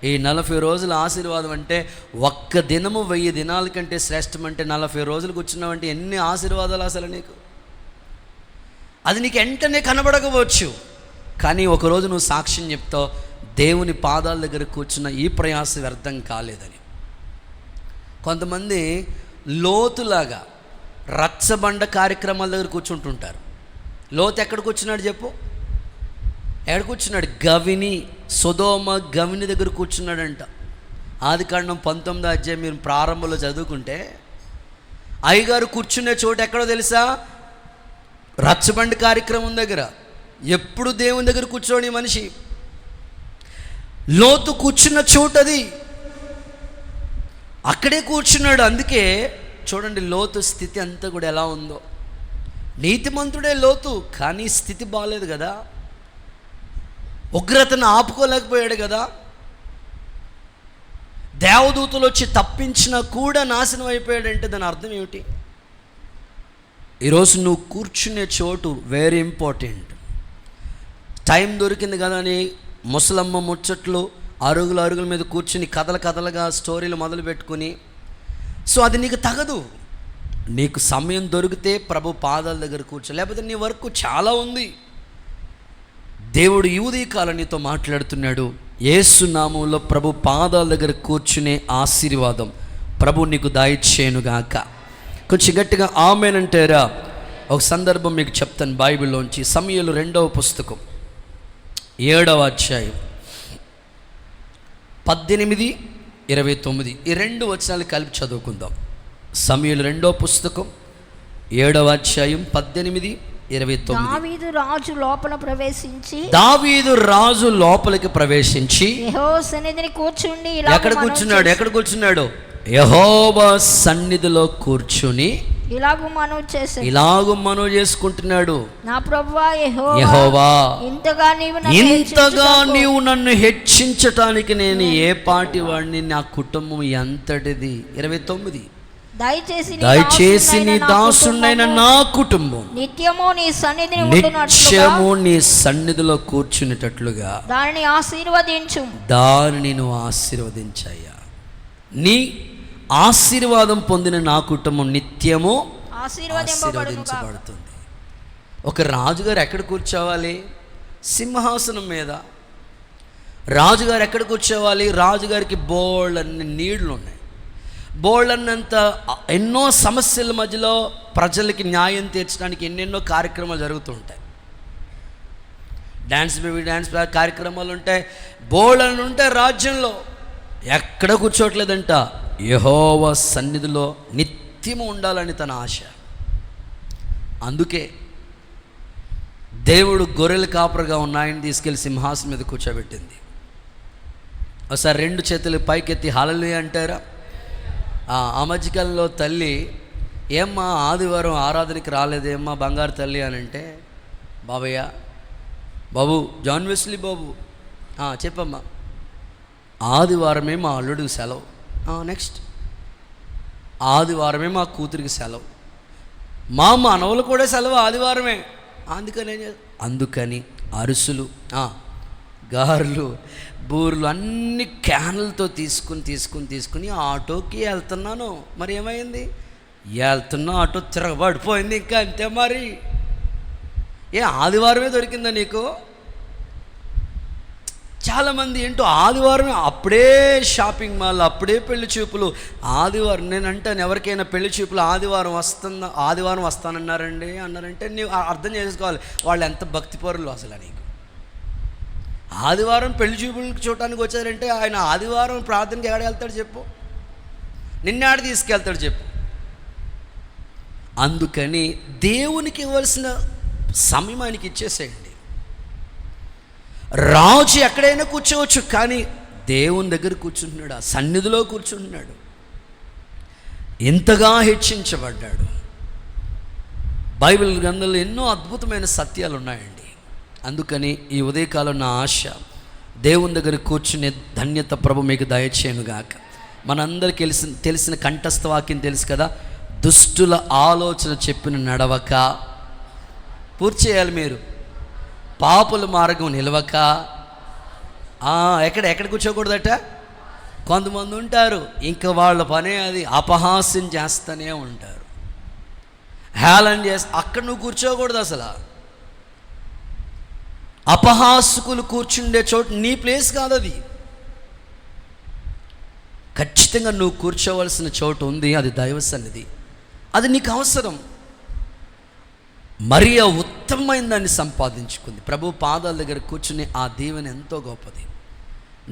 ఈ 40 రోజుల ఆశీర్వాదం అంటే ఒక్క దినము 1000 దినాల కంటే శ్రేష్టం. అంటే 40 రోజులు కూర్చున్నావు అంటే ఎన్ని ఆశీర్వాదాలు అసలు నీకు. అది నీకు వెంటనే కనబడకపోవచ్చు, కానీ ఒకరోజు నువ్వు సాక్ష్యం చెప్తావు, దేవుని పాదాల దగ్గర కూర్చున్న ఈ ప్రయాస వ్యర్థం కాలేదని. కొంతమంది లోతులాగా రచ్చబండ కార్యక్రమాల దగ్గర కూర్చుంటుంటారు. లోతు ఎక్కడ కూర్చున్నాడు చెప్పు, ఎక్కడ కూర్చున్నాడు? గవిని, సొదోమ గవిని దగ్గర కూర్చున్నాడంట. ఆదికాండం 19వ అధ్యాయం మీరు ప్రారంభంలో చదువుకుంటే అయ్యగారు కూర్చునే చోటు ఎక్కడో తెలుసా? రచ్చబండి కార్యక్రమం దగ్గర. ఎప్పుడు దేవుని దగ్గర కూర్చోని మనిషి. లోతు కూర్చున్న చోటు అది, అక్కడే కూర్చున్నాడు. అందుకే చూడండి లోతు స్థితి అంతా కూడా ఎలా ఉందో. నీతిమంతుడే లోతు, కానీ స్థితి బాగాలేదు కదా, ఉగ్రతను ఆపుకోలేకపోయాడు కదా. దేవదూతలు వచ్చి తప్పించినా కూడా నాశనం అయిపోయాడంటే దాని అర్థం ఏమిటి? ఈరోజు నువ్వు కూర్చునే చోటు వెరీ ఇంపార్టెంట్. టైం దొరికింది కదా అని ముసలమ్మ ముచ్చట్లు అరుగుల మీద కూర్చుని కథలుగా స్టోరీలు మొదలు పెట్టుకుని, సో అది నీకు తగదు. నీకు సమయం దొరికితే ప్రభు పాదాల దగ్గర కూర్చో, లేకపోతే నీ వర్క్ చాలా ఉంది. దేవుడు ఈ ఉదయకాలం నీతో మాట్లాడుతున్నాడు. యేసు నామములో ప్రభు పాదాల దగ్గర కూర్చునే ఆశీర్వాదం ప్రభు నీకు దయచేయునుగాక. కొంచెం గట్టిగా ఆమేన్ అంటారా? ఒక సందర్భం మీకు చెప్తాను బైబిల్లోంచి. సమూయేలు 2వ పుస్తకం 7వ అధ్యాయం 18, 29 ఈ 2 వచనాలు కలిపి చదువుకుందాం. సమూయేలు 2వ పుస్తకం 7వ అధ్యాయం 18, 29. దావీదు రాజు లోపలికి ప్రవేశించి యెహోవా సన్నిధిని కూర్చుండి ఎక్కడ కూర్చున్నాడు? యెహోవా సన్నిధిలో కూర్చుని ఇలాగు మనవి చేసుకుంటున్నాడు. నా ప్రభువా యెహోవా, ఇంతగా నీవు నన్ను హెచ్చించటానికి నేను ఏ పాటి వాడిని, నా కుటుంబం ఎంతటిది. 29 దయచేసి నీ దాసుడైన నా కుటుంబం నిత్యము నీ సన్నిధిలో కూర్చునేటట్లుగా దానిని నువ్వు ఆశీర్వదించయ్యా. నీ ఆశీర్వాదం పొందిన నా కుటుంబం నిత్యము ఆశీర్వదించబడుతుంది. ఒక రాజుగారు ఎక్కడ కూర్చోవాలి? సింహాసనం మీద. రాజుగారు ఎక్కడ కూర్చోవాలి? రాజుగారికి బోళ్ళన్ని నీళ్లు ఉన్నాయి, బోళ్ళన్నంత ఎన్నో సమస్యల మధ్యలో ప్రజలకి న్యాయం తీర్చడానికి ఎన్నెన్నో కార్యక్రమాలు జరుగుతూ ఉంటాయి. డ్యాన్స్ కార్యక్రమాలు ఉంటాయి, బోళ్ళని ఉంటాయి రాజ్యంలో. ఎక్కడ కూర్చోట్లేదంట, యెహోవా సన్నిధిలో నిత్యము ఉండాలని తన ఆశ. అందుకే దేవుడు గొర్రెల కాపరిగా ఉన్న ఆయన తీసుకెళ్ళి సింహాసనం మీద కూర్చోబెట్టింది. ఒకసారి 2 చేతులు పైకెత్తి హల్లెలూయా అంటారా? ఆ మధ్యకాలంలో తల్లి, ఏమ్మా ఆదివారం ఆరాధనకి రాలేదేమ్మా బంగారు తల్లి అని అంటే, బాబు జాన్ వెస్లీ బాబు చెప్పమ్మా, ఆదివారమే మా అల్లుడికి సెలవు, నెక్స్ట్ ఆదివారమే మా కూతురికి సెలవు, మా మనవలు కూడా సెలవు ఆదివారమే. అందుకని అరుసులు, గారెలు, బూరెలు అన్ని క్యాన్లతో తీసుకుని ఆటోకి వెళ్తున్నాను. మరి ఏమైంది? వెళ్తున్నా ఆటో తిరగబడిపోయింది. ఇంకా అంతే మరి. ఆదివారమే దొరికిందా నీకు? చాలామంది ఏంటో ఆదివారమే, అప్పుడే షాపింగ్ మాల్, అప్పుడే పెళ్లి చూపులు. ఆదివారం నేను అంటాను, ఎవరికైనా పెళ్లి చూపులు ఆదివారం వస్తానన్నారండి అన్నారంటే నీవు అర్థం చేసుకోవాలి వాళ్ళు ఎంత భక్తిపరులు అసలు. నీకు ఆదివారం పెళ్లి చూపులకు చూడటానికి వచ్చారంటే ఆయన ఆదివారం ప్రార్థనకి ఎక్కడ వెళ్తాడు చెప్పు? నిన్నాడ తీసుకెళ్తాడు చెప్పు? అందుకని దేవునికి ఇవ్వాల్సిన సమయం ఆయనకి ఇచ్చేసేయండి. రాజు ఎక్కడైనా కూర్చోవచ్చు, కానీ దేవుని దగ్గర కూర్చుంటున్నాడు, ఆ సన్నిధిలో కూర్చుంటున్నాడు. ఎంతగా హెచ్చించబడ్డాడు. బైబిల్ గ్రంథంలో ఎన్నో అద్భుతమైన సత్యాలు ఉన్నాయండి. అందుకని ఈ ఉదయకాలం నా ఆశ, దేవుని దగ్గర కూర్చునే ధన్యత ప్రభు మీకు దయచేయనుగాక. మనందరికీ తెలిసిన కంఠస్థ వాక్యం తెలుసు కదా, దుష్టుల ఆలోచన చెప్పిన నడవక, పూర్తి చేయాలి మీరు, పాపుల మార్గం నిలవక. ఎక్కడ కూర్చోకూడదట? కొంతమంది ఉంటారు ఇంకా వాళ్ళ పనే అది, అపహాస్యం చేస్తూనే ఉంటారు, హేళన చేస్తా. అక్కడ నువ్వు కూర్చోకూడదు అసలు. అపహాసకులు కూర్చుండే చోటు నీ ప్లేస్ కాదు అది. ఖచ్చితంగా నువ్వు కూర్చోవలసిన చోటు ఉంది, అది దైవ సన్నిధి. అది నీకు అవసరం. మరియా ఉత్తమమైన దాన్ని సంపాదించుకుంది. ప్రభు పాదాల దగ్గర కూర్చుని ఆ దీవెన ఎంతో గొప్పది.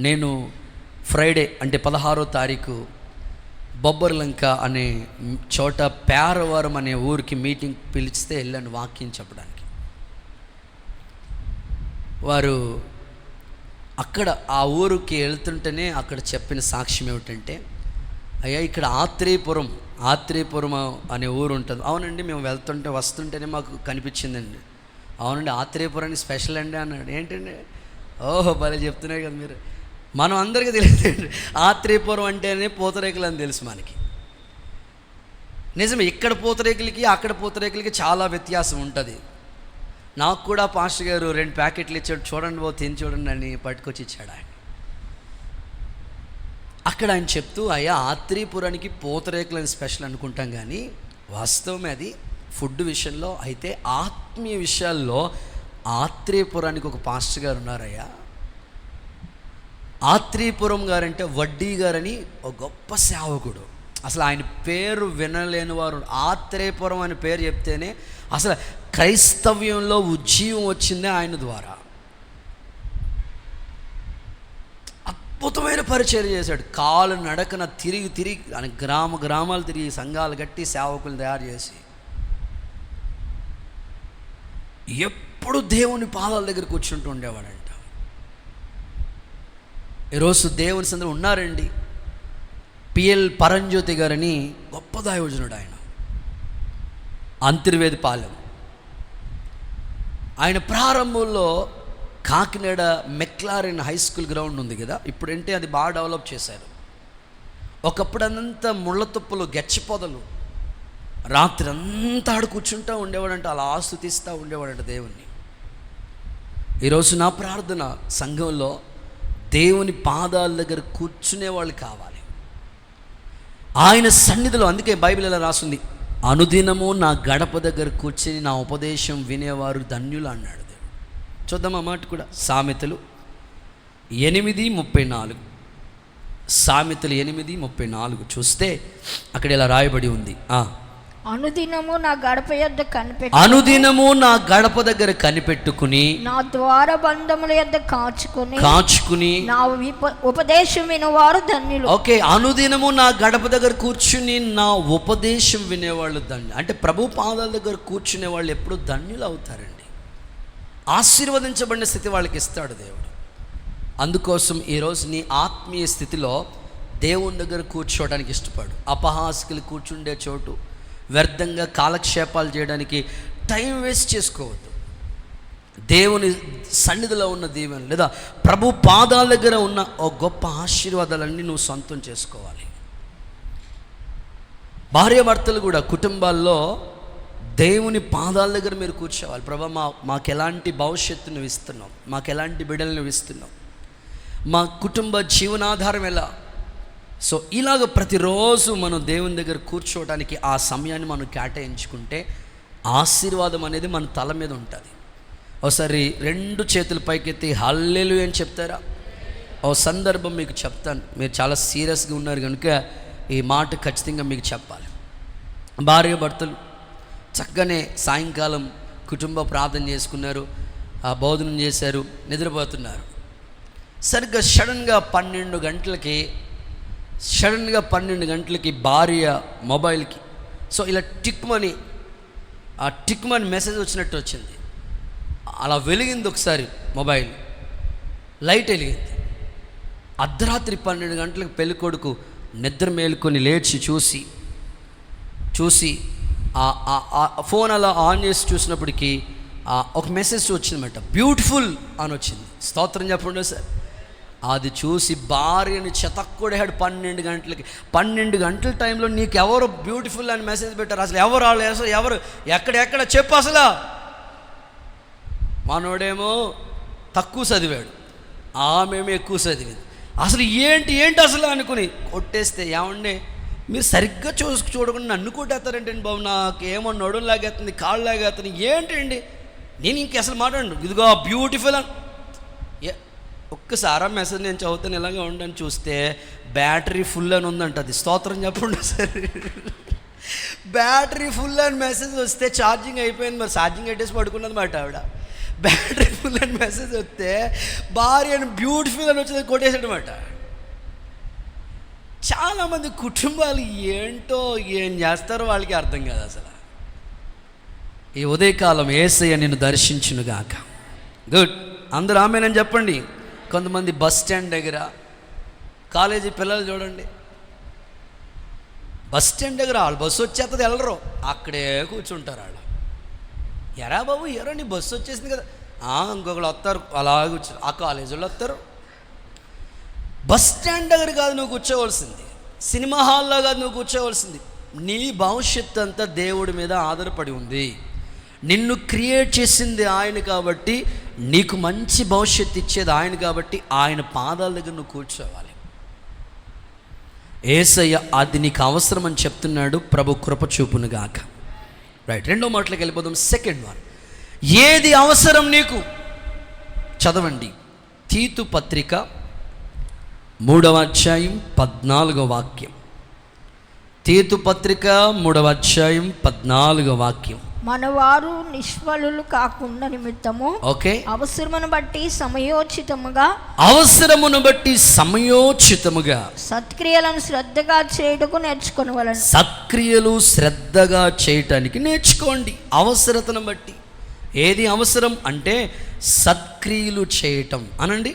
నేను ఫ్రైడే అంటే 16వ తారీఖు బొబ్బర్లంక అనే చోట పేరవరం అనే ఊరికి మీటింగ్ పిలిస్తే వెళ్ళాను వాక్యం చెప్పడానికి. వారు అక్కడ ఆ ఊరికి వెళ్తుంటేనే అక్కడ చెప్పిన సాక్ష్యం ఏమిటంటే, అయ్యా ఇక్కడ ఆత్రేయపురం అనే ఊరు ఉంటుంది. అవునండి, మేము వస్తుంటేనే మాకు కనిపించిందండి. అవునండి, ఆత్రేయపురానికి స్పెషల్ అండి అన్నాడు. ఏంటండి? ఓహో భలే చెప్తున్నాయి కదా మీరు. మనం అందరికీ తెలియదండి, ఆత్రేయపురం అంటేనే పూతరేకులు అని తెలుసు మనకి. నిజమే, ఇక్కడ పూతరేకులకి అక్కడ పూతరేకులకి చాలా వ్యత్యాసం ఉంటుంది. నాకు కూడా పాస్టర్ గారు 2 ప్యాకెట్లు ఇచ్చాడు, చూడండి తిని చూడండి అని పట్టుకొచ్చి ఇచ్చాడు ఆయన. అక్కడ ఆయన చెప్తూ, అయ్యా ఆత్రేయపురానికి పూతరేకులని స్పెషల్ అనుకుంటాం, కానీ వాస్తవమే అది ఫుడ్ విషయంలో. అయితే ఆత్మీయ విషయాల్లో ఆత్రేయపురానికి ఒక పాస్టర్ గారు ఉన్నారయ్యా. ఆత్రేయపురం గారంటే వడ్డీ గారని ఒక గొప్ప సేవకుడు. అసలు ఆయన పేరు వినలేని వారు. ఆత్రేయపురం అని పేరు చెప్తేనే అసలు క్రైస్తవ్యంలో ఉజ్జీవం వచ్చిందే ఆయన ద్వారా. అద్భుతమైన పరిచయం చేశాడు. కాలు నడకన తిరిగి ఆయన గ్రామాలు తిరిగి సంఘాలు కట్టి సేవకులు తయారు చేసి ఎప్పుడు దేవుని పాదాల దగ్గర కూర్చుంటూ ఉండేవాడంట. ఈరోజు దేవుని సందర్భం ఉన్నారండి. పిఎల్ పరంజ్యోతి గారని గొప్ప దైవజనుడు ఆయన, అంతర్వేదిపాలెం. ఆయన ప్రారంభంలో Kakinada McLaren high school ground ఉంది కదా, ఇప్పుడంటే అది బాగా డెవలప్ చేశారు. ఒకప్పుడు అదంతా ముళ్ళ తుప్పలు, గెచ్చి పొదలు. రాత్రి అంతా ఆడు కూర్చుంటూ ఉండేవాడంట, అలా ఆస్తుతిస్తూ ఉండేవాడంట దేవుణ్ణి. ఈరోజు నా ప్రార్థన, సంఘంలో దేవుని పాదాల దగ్గర కూర్చునే వాళ్ళు కావాలి, ఆయన సన్నిధిలో. అందుకే బైబిల్ ఎలా రాస్తుంది, అనుదినము నా గడప దగ్గర కూర్చుని నా ఉపదేశం వినేవారు ధన్యులు అన్నాడు దేవుడు. చూద్దాం ఆ మాట కూడా. సామెతలు 8:34, సామెతలు 8:34 చూస్తే అక్కడ ఇలా రాయబడి ఉంది, అనుదినము నా గడప దగ్గర కనిపెట్టుకుని నా ద్వారబంధముల యొద్ద కాచుకుని నా ఉపదేశం వినేవారు ధన్యులు. ఓకే, అనుదినము నా గడప దగ్గర కూర్చుని నా ఉపదేశం వినేవాళ్ళు ధన్యులు. అంటే ప్రభు పాదాల దగ్గర కూర్చునే వాళ్ళు ఎప్పుడు ధన్యులు అవుతారండి. ఆశీర్వదించబడిన స్థితి వాళ్ళకి ఇస్తాడు దేవుడు. అందుకోసం ఈరోజు నీ ఆత్మీయ స్థితిలో దేవుని దగ్గర కూర్చోవడానికి ఇష్టపడు. అపహాసకులు కూర్చుండే చోటు, వ్యర్థంగా కాలక్షేపాలు చేయడానికి టైం వేస్ట్ చేసుకోవద్దు. దేవుని సన్నిధిలో ఉన్న దీవెన లేదా ప్రభు పాదాల దగ్గర ఉన్న ఓ గొప్ప ఆశీర్వాదాలన్నీ నువ్వు సొంతం చేసుకోవాలి. భార్యాభర్తలు కూడా కుటుంబాల్లో దేవుని పాదాల దగ్గర మీరు కూర్చోవాలి. ప్రభు మాకు ఎలాంటి భవిష్యత్తు నువ్వు ఇస్తున్నావు, మాకు ఎలాంటి బిడ్డలు నువ్వు ఇస్తున్నావు, మా కుటుంబ జీవనాధారం ఎలా? సో ఇలాగ ప్రతిరోజు మనం దేవుని దగ్గర కూర్చోవడానికి ఆ సమయాన్ని మనం కేటాయించుకుంటే ఆశీర్వాదం అనేది మన తల మీద ఉంటుంది. ఒకసారి 2 చేతులు పైకెత్తి హల్లెలూయా అని చెప్తారా? ఓ సందర్భం మీకు చెప్తాను. మీరు చాలా సీరియస్గా ఉన్నారు కనుక ఈ మాట ఖచ్చితంగా మీకు చెప్పాలి. భార్య భర్తలు చక్కగానే సాయంకాలం కుటుంబ ప్రార్థన చేసుకున్నారు, భోజనం చేశారు, నిద్రపోతున్నారు. సరిగ్గా సడన్గా 12 గంటలకి భార్య మొబైల్కి ఇలా టిక్మని మెసేజ్ వచ్చినట్టు వచ్చింది. అలా వెలిగింది ఒకసారి మొబైల్, లైట్ వెలిగింది. అర్ధరాత్రి 12 గంటలకు పెళ్ళికొడుకు నిద్ర మేలుకొని లేచి చూసి ఫోన్ అలా ఆన్ చేసి చూసినప్పటికీ ఒక మెసేజ్ వచ్చిందన్నమాట. బ్యూటిఫుల్ అని వచ్చింది. స్తోత్రం చెప్పండి సార్. అది చూసి భార్యని చెతక్కుడేహాడు. 12 గంటల టైంలో నీకు ఎవరు బ్యూటిఫుల్ అని మెసేజ్ పెట్టారు? అసలు ఎవరు ఎక్కడ చెప్పు. అసలు మనోడేమో తక్కువ చదివాడు, ఆమెమో ఎక్కువ చదివింది. అసలు ఏంటి అసలు అనుకుని కొట్టేస్తే, ఏమండి మీరు సరిగ్గా చూడకుండా నన్ను కొట్టేస్తారంటండి బాబు, నాకేమో నడుం లాగేస్తుంది, కాళ్ళు లాగేస్తుంది, ఏంటండి నేను ఇంక అసలు మాట్లాడు, ఇదిగో బ్యూటిఫుల్ అని. ఒక్కసారి మెసేజ్ నేను చదువుతాను ఇలాగే ఉండని చూస్తే బ్యాటరీ ఫుల్ అని ఉందంట. అది స్తోత్రం చెప్పండి సరే. బ్యాటరీ ఫుల్ అని మెసేజ్ వస్తే ఛార్జింగ్ అయిపోయింది, మరి ఛార్జింగ్ పెట్టేసి పడుకున్నది మాట ఆవిడ. బ్యాటరీ ఫుల్ అని మెసేజ్ వస్తే భార్య అని బ్యూటిఫుల్ అని వచ్చేది కొట్టేసాడనమాట. చాలామంది కుటుంబాలు ఏంటో ఏం చేస్తారో వాళ్ళకి అర్థం కాదు అసలు. ఈ ఉదయకాలం యేసయ్య నిన్ను దర్శించునుగాక. గుడ్, అందరూ ఆమేనని చెప్పండి. కొంతమంది బస్ స్టాండ్ దగ్గర, కాలేజీ పిల్లలు చూడండి, బస్ స్టాండ్ దగ్గర వాళ్ళు బస్సు వచ్చేస్తుంది వెళ్ళరు, అక్కడే కూర్చుంటారు. వాళ్ళు ఎరా బాబు ఎరా నీ బస్సు వచ్చేసింది కదా, ఇంకొకళ్ళు వస్తారు, అలా కూర్చోరు. ఆ కాలేజీ వాళ్ళు వస్తారు. బస్ స్టాండ్ దగ్గర కాదు నువ్వు కూర్చోవలసింది, సినిమా హాల్లో కాదు నువ్వు కూర్చోవలసింది. నీ భవిష్యత్తు అంతా దేవుడి మీద ఆధారపడి ఉంది. నిన్ను క్రియేట్ చేసింది ఆయన కాబట్టి, నీకు మంచి భవిష్యత్తు ఇచ్చేది ఆయన కాబట్టి, ఆయన పాదాల దగ్గర నువ్వు కూర్చోవాలి. యేసయ్య అది నీకు అవసరం అని చెప్తున్నాడు. ప్రభు కృప చూపునుగాక. రైట్, 2వ మాటలోకి వెళ్ళిపోదాం. సెకండ్ వన్, ఏది అవసరం నీకు? చదవండి. తీతు పత్రిక 3వ అధ్యాయం 14వ వాక్యం. తీతు పత్రిక 3వ అధ్యాయం 14వ వాక్యం. మనవారు నిష్ఫలులు కాకుండా నిమిత్తము అవసరమును బట్టి సమయోచితముగా సత్క్రియలను శ్రద్ధగా చేయుటకు నేర్చుకొనవలెను. సత్క్రియలు శ్రద్ధగా చేయటానికి నేర్చుకోండి. అవసరతను బట్టి. ఏది అవసరం అంటే సత్క్రియలు చేయటం అనండి.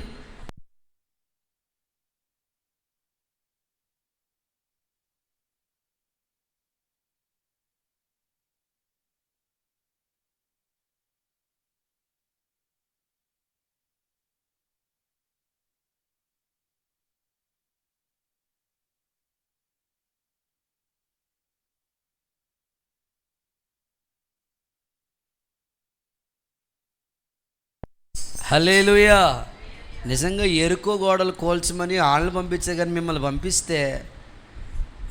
హల్లెలూయా. నిజంగా ఎరుకో గోడలు కోల్చమని వాళ్ళని పంపించే కానీ మిమ్మల్ని పంపిస్తే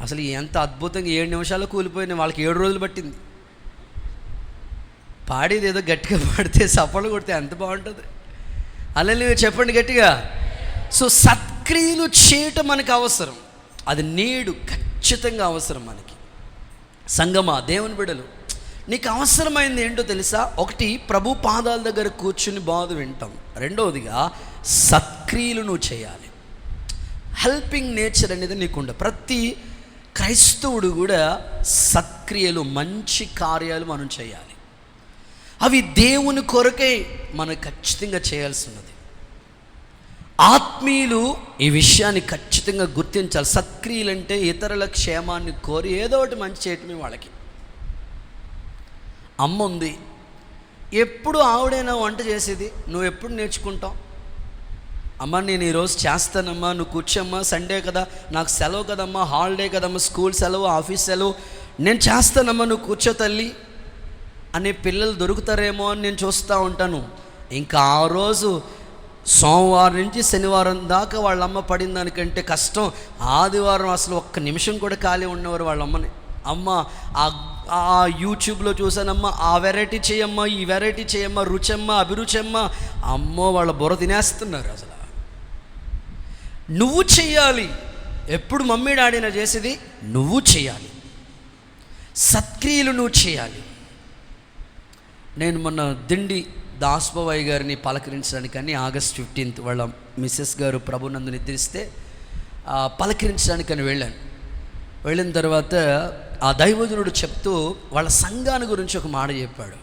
అసలు ఎంత అద్భుతంగా 7 నిమిషాలు కూలిపోయినాయి. వాళ్ళకి 7 రోజులు పట్టింది. పాడేది ఏదో గట్టిగా పాడితే సపోర్ట్ కొడితే ఎంత బాగుంటుంది. హల్లెలూయా చెప్పండి గట్టిగా. సో సత్క్రియలు చేయటం మనకు అవసరం, అది నీడు ఖచ్చితంగా అవసరం మనకి. సంగమా, దేవుని బిడ్డలు, నీకు అవసరమైంది ఏంటో తెలుసా? 1, ప్రభు పాదాల దగ్గర కూర్చుని బాధ వింటాం. 2వదిగా సత్క్రియలు నువ్వు చేయాలి. హెల్పింగ్ నేచర్ అనేది నీకుండ. ప్రతి క్రైస్తవుడు కూడా సత్క్రియలు, మంచి కార్యాలు మనం చేయాలి. అవి దేవుని కొరకే మనం ఖచ్చితంగా చేయాల్సినది. ఆత్మీయులు ఈ విషయాన్ని ఖచ్చితంగా గుర్తించాలి. సత్క్రియలు అంటే ఇతరుల క్షేమాన్ని కోరి ఏదో ఒకటి మంచి చేయటమే వాళ్ళకి. అమ్మ ఉంది, ఎప్పుడు ఆవిడైనా వంట చేసేది, నువ్వు ఎప్పుడు నేర్చుకుంటావు? అమ్మ నేను ఈరోజు చేస్తానమ్మా, నువ్వు కూర్చోమ్మా, సండే కదా, నాకు సెలవు కదమ్మా, హాలిడే కదమ్మా, స్కూల్ సెలవు, ఆఫీస్ సెలవు, నేను చేస్తానమ్మా, నువ్వు కూర్చో తల్లి అనే పిల్లలు దొరుకుతారేమో అని నేను చూస్తూ ఉంటాను. ఇంకా ఆ రోజు సోమవారం నుంచి శనివారం దాకా వాళ్ళ అమ్మ పడిన దానికంటే కష్టం. ఆదివారం అసలు ఒక్క నిమిషం కూడా ఖాళీ ఉన్నవారు వాళ్ళ అమ్మని. అమ్మ ఆ యూట్యూబ్లో చూసానమ్మా, ఆ వెరైటీ చేయమ్మా, ఈ వెరైటీ చేయమ్మా, రుచమ్మ, అభిరుచమ్మ, అమ్మో వాళ్ళ బుర్ర తినేస్తున్నారు. అసలు నువ్వు చెయ్యాలి. ఎప్పుడు మమ్మీ డాడీనా చేసేది, నువ్వు చేయాలి. సత్క్రియలు నువ్వు చేయాలి. నేను మొన్న దిండి దాస్బాబాయ్ గారిని పలకరించడానికని ఆగస్ట్ 15 వాళ్ళ మిస్సెస్ గారు ప్రభునందు నిద్రిస్తే పలకరించడానికని వెళ్ళిన తర్వాత ఆ దైవజనుడు చెప్తూ వాళ్ళ సంఘాన్ని గురించి ఒక మాట చెప్పాడు.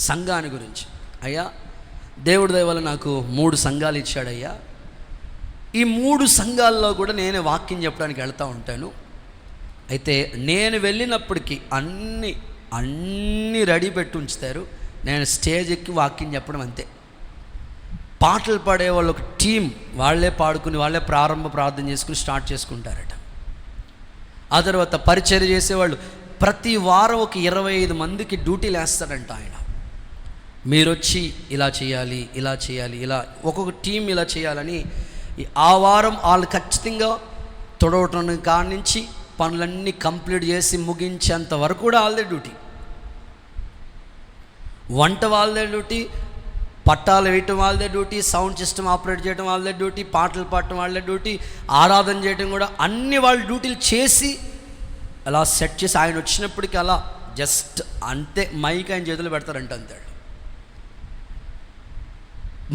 సంఘాన్ని గురించి, అయ్యా దేవుడి దయ వల్ల నాకు 3 సంఘాలు ఇచ్చాడయ్యా. ఈ 3 సంఘాల్లో కూడా నేనే వాక్యం చెప్పడానికి వెళ్తూ ఉంటాను. అయితే నేను వెళ్ళినప్పటికీ అన్నీ రెడీ పెట్టి ఉంచుతారు. నేను స్టేజ్ ఎక్కి వాక్యం చెప్పడం అంతే. పాటలు పాడే వాళ్ళు ఒక టీం, వాళ్ళే పాడుకుని వాళ్ళే ప్రారంభ ప్రార్థన చేసుకుని స్టార్ట్ చేసుకుంటారట. ఆ తర్వాత పరిచర్య చేసేవాళ్ళు ప్రతి వారం ఒక 25 మందికి డ్యూటీలు వేస్తారంట ఆయన. మీరు వచ్చి ఇలా చేయాలి, ఇలా చేయాలి, ఇలా ఒక్కొక్క టీం ఇలా చేయాలని. ఆ వారం వాళ్ళు ఖచ్చితంగా తొడవటం కాడి నుంచి పనులన్నీ కంప్లీట్ చేసి ముగించేంత వరకు కూడా వాళ్ళదే డ్యూటీ. వంట వాళ్ళదే డ్యూటీ, పట్టాలు వేయటం వాళ్ళదే డ్యూటీ, సౌండ్ సిస్టమ్ ఆపరేట్ చేయడం వాళ్ళదే డ్యూటీ, పాటలు పాడటం వాళ్ళదే డ్యూటీ, ఆరాధన చేయడం కూడా అన్ని వాళ్ళ డ్యూటీలు చేసి అలా సెట్ చేసి ఆయన వచ్చినప్పటికీ అలా జస్ట్ అంతే మైక్ ఆయన చేతులు పెడతారంట అంతే.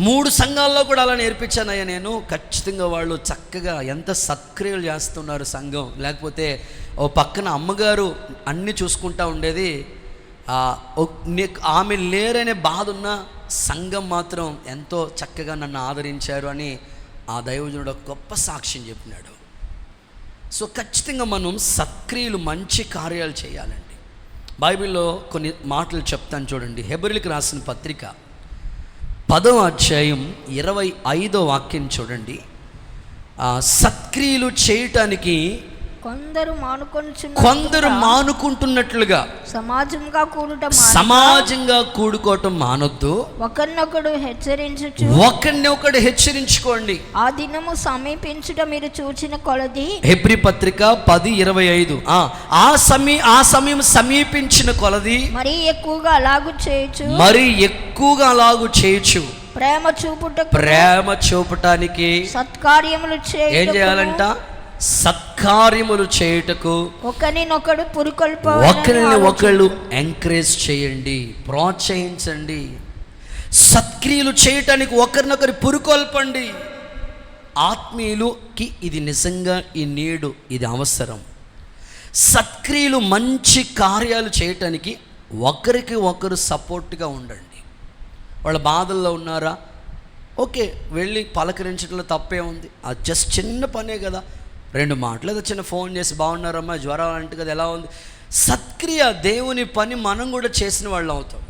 3 సంఘాల్లో కూడా అలా నేర్పించానయ్యా నేను. ఖచ్చితంగా వాళ్ళు చక్కగా ఎంత సత్క్రియలు చేస్తున్నారు సంఘం. లేకపోతే ఓ పక్కన అమ్మగారు అన్నీ చూసుకుంటూ ఉండేది, ఆమె లేరనే బాధ ఉన్న సంఘం మాత్రం ఎంతో చక్కగా నన్ను ఆదరించారు అని ఆ దైవజనుడు ఒక గొప్ప సాక్ష్యం చెప్పినాడు. సో ఖచ్చితంగా మనం సత్క్రియలు, మంచి కార్యాలు చేయాలండి. బైబిల్లో కొన్ని మాటలు చెప్తాను చూడండి. హెబ్రీయులకు రాసిన పత్రిక 10వ అధ్యాయం 25వ వాక్యం చూడండి. సత్క్రియలు చేయటానికి కొందరు మానుకుంటున్నట్లుగా సమాజంగా కూడుకోవటం మానొద్దు. ఒకరినొకడు హెచ్చరించుకోండి. ఆ దినము సమీపించుట మీరు చూచిన కొలది. హెబ్రీ పత్రిక 10:25. ఆ సమయం సమీపించిన కొలది మరీ ఎక్కువగా అలాగు చేయొచ్చు. ప్రేమ చూపటానికి సత్కార్యములు ఏం చేయాలంట? సత్కార్యములు చేయుటకు ఒకరిని ఎంకరేజ్ చేయండి, ప్రోత్సహించండి. సత్క్రియలు చేయటానికి ఒకరినొకరు పురుకొల్పండి. ఆత్మీయులకి ఇది నిజంగా ఈ నీడు, ఇది అవసరం. సత్క్రియలు, మంచి కార్యాలు చేయటానికి ఒకరికి ఒకరు సపోర్ట్గా ఉండండి. వాళ్ళ బాధల్లో ఉన్నారా, ఓకే వెళ్ళి పలకరించడంలో తప్పే ఉంది. అది జస్ట్ చిన్న పనే కదా, 2 మాటలు ఏదో చిన్న ఫోన్ చేసి బాగున్నారమ్మా, జ్వరం అంటే కదా, ఎలా ఉంది. సత్క్రియ, దేవుని పని మనం కూడా చేసిన వాళ్ళు అవుతాం.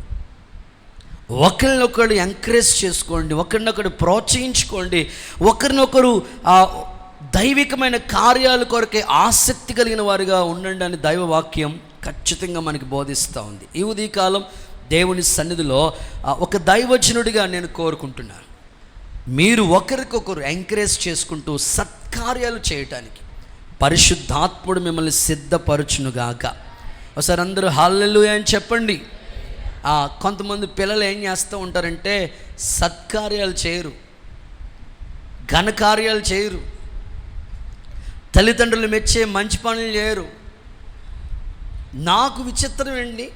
ఒకరినొకరు ఎంకరేజ్ చేసుకోండి, ఒకరినొకరు ప్రోత్సహించుకోండి, ఒకరినొకరు దైవికమైన కార్యాల కొరకే ఆసక్తి కలిగిన వారిగా ఉండండి అని దైవవాక్యం ఖచ్చితంగా మనకి బోధిస్తూ ఉంది. ఈ ఉదయకాలం దేవుని సన్నిధిలో ఒక దైవజనుడిగా నేను కోరుకుంటున్నాను, మీరు ఒకరికొకరు ఎంకరేజ్ చేసుకుంటూ సత్కార్యాలు చేయటానికి పరిశుద్ధాత్ముడు మిమ్మల్ని సిద్ధపరచునుగాక. ఒకసారి అందరూ హల్లెలూయా అని చెప్పండి. కొంతమంది పిల్లలు ఏం చేస్తూ ఉంటారంటే సత్కార్యాలు చేయరు, ఘనకార్యాలు చేయరు, తల్లిదండ్రులు మెచ్చే మంచి పనులు చేయరు. నాకు విచిత్రం అండి,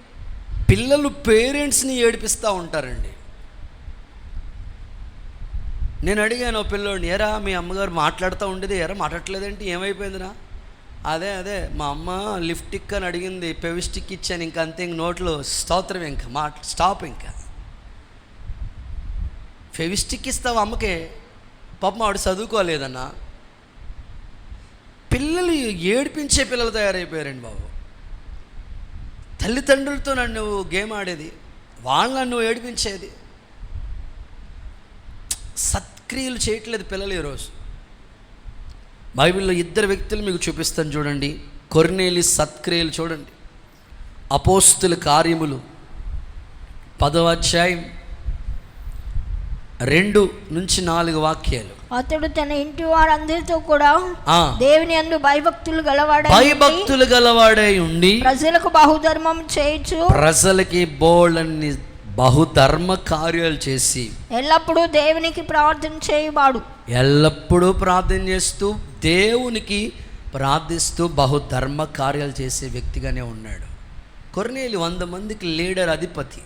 పిల్లలు పేరెంట్స్ని ఏడిపిస్తూ ఉంటారండి. నేను అడిగాను పిల్లోడిని, ఎరా మీ అమ్మగారు మాట్లాడుతూ ఉండేది, ఎరా మాట్లాడలేదేంటి, ఏమైపోయిందిరా? అదే మా అమ్మ లిప్టిక్ అని అడిగింది, పెవిస్టిక్ ఇచ్చాను, ఇంకా అంతే, ఇంక నోట్లో స్తోత్రం, ఇంకా స్టాప్. ఇంకా ఫెవిస్టిక్ ఇస్తావు అమ్మకే, పాపం ఆవిడ చదువుకోలేదన్నా. పిల్లలు ఏడిపించే పిల్లలు తయారైపోయారండి బాబు. తల్లిదండ్రులతో నన్ను గేమ్ ఆడేది, వాళ్ళు నన్ను ఏడిపించేది. సత్క్రియలు చేయట్లేదు పిల్లలు ఈరోజు. బైబిల్లో 2 వ్యక్తులు మీకు చూపిస్తాను చూడండి. కొర్నేలి సత్క్రియలు చూడండి. అపోస్తుల కార్యములు 10వ అధ్యాయం 2-4 వాక్యాలు. అతడు తన ఇంటి వారందరితో కూడా ఆ, దేవుని యందు భయభక్తులు గలవాడై ఉండి ప్రజలకు బహుధర్మం చేయించు, ప్రజలకి బోళ్ళని బహుధర్మ కార్యాలు చేసి ఎల్లప్పుడూ దేవునికి ప్రార్థన చేయువాడు. ఎల్లప్పుడూ ప్రార్థన చేస్తూ దేవునికి ప్రార్థిస్తూ బహుధర్మ కార్యాలు చేసే వ్యక్తిగానే ఉన్నాడు. కొర్నేలి 100 మందికి లీడర్, అధిపతి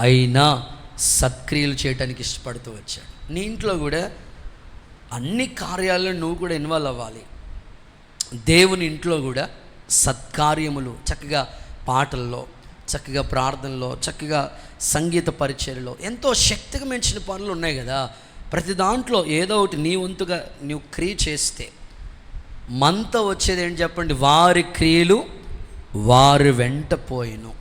అయినా సత్క్రియలు చేయడానికి ఇష్టపడుతూ వచ్చాడు. నీ ఇంట్లో కూడా అన్ని కార్యాల్లో నువ్వు కూడా ఇన్వాల్వ్ అవ్వాలి. దేవుని ఇంట్లో కూడా సత్కార్యములు, చక్కగా పాటల్లో, చక్కగా ప్రార్థనలో, చక్కగా సంగీత పరిచర్యలో ఎంతో శక్తిగా మించిన పనులు ఉన్నాయి కదా. ప్రతి దాంట్లో ఏదో ఒకటి నీ వంతుగా నువ్వు క్రియ చేస్తే మనతో వచ్చేది ఏంటి చెప్పండి? వారి క్రియలు వారి వెంట పోయిను,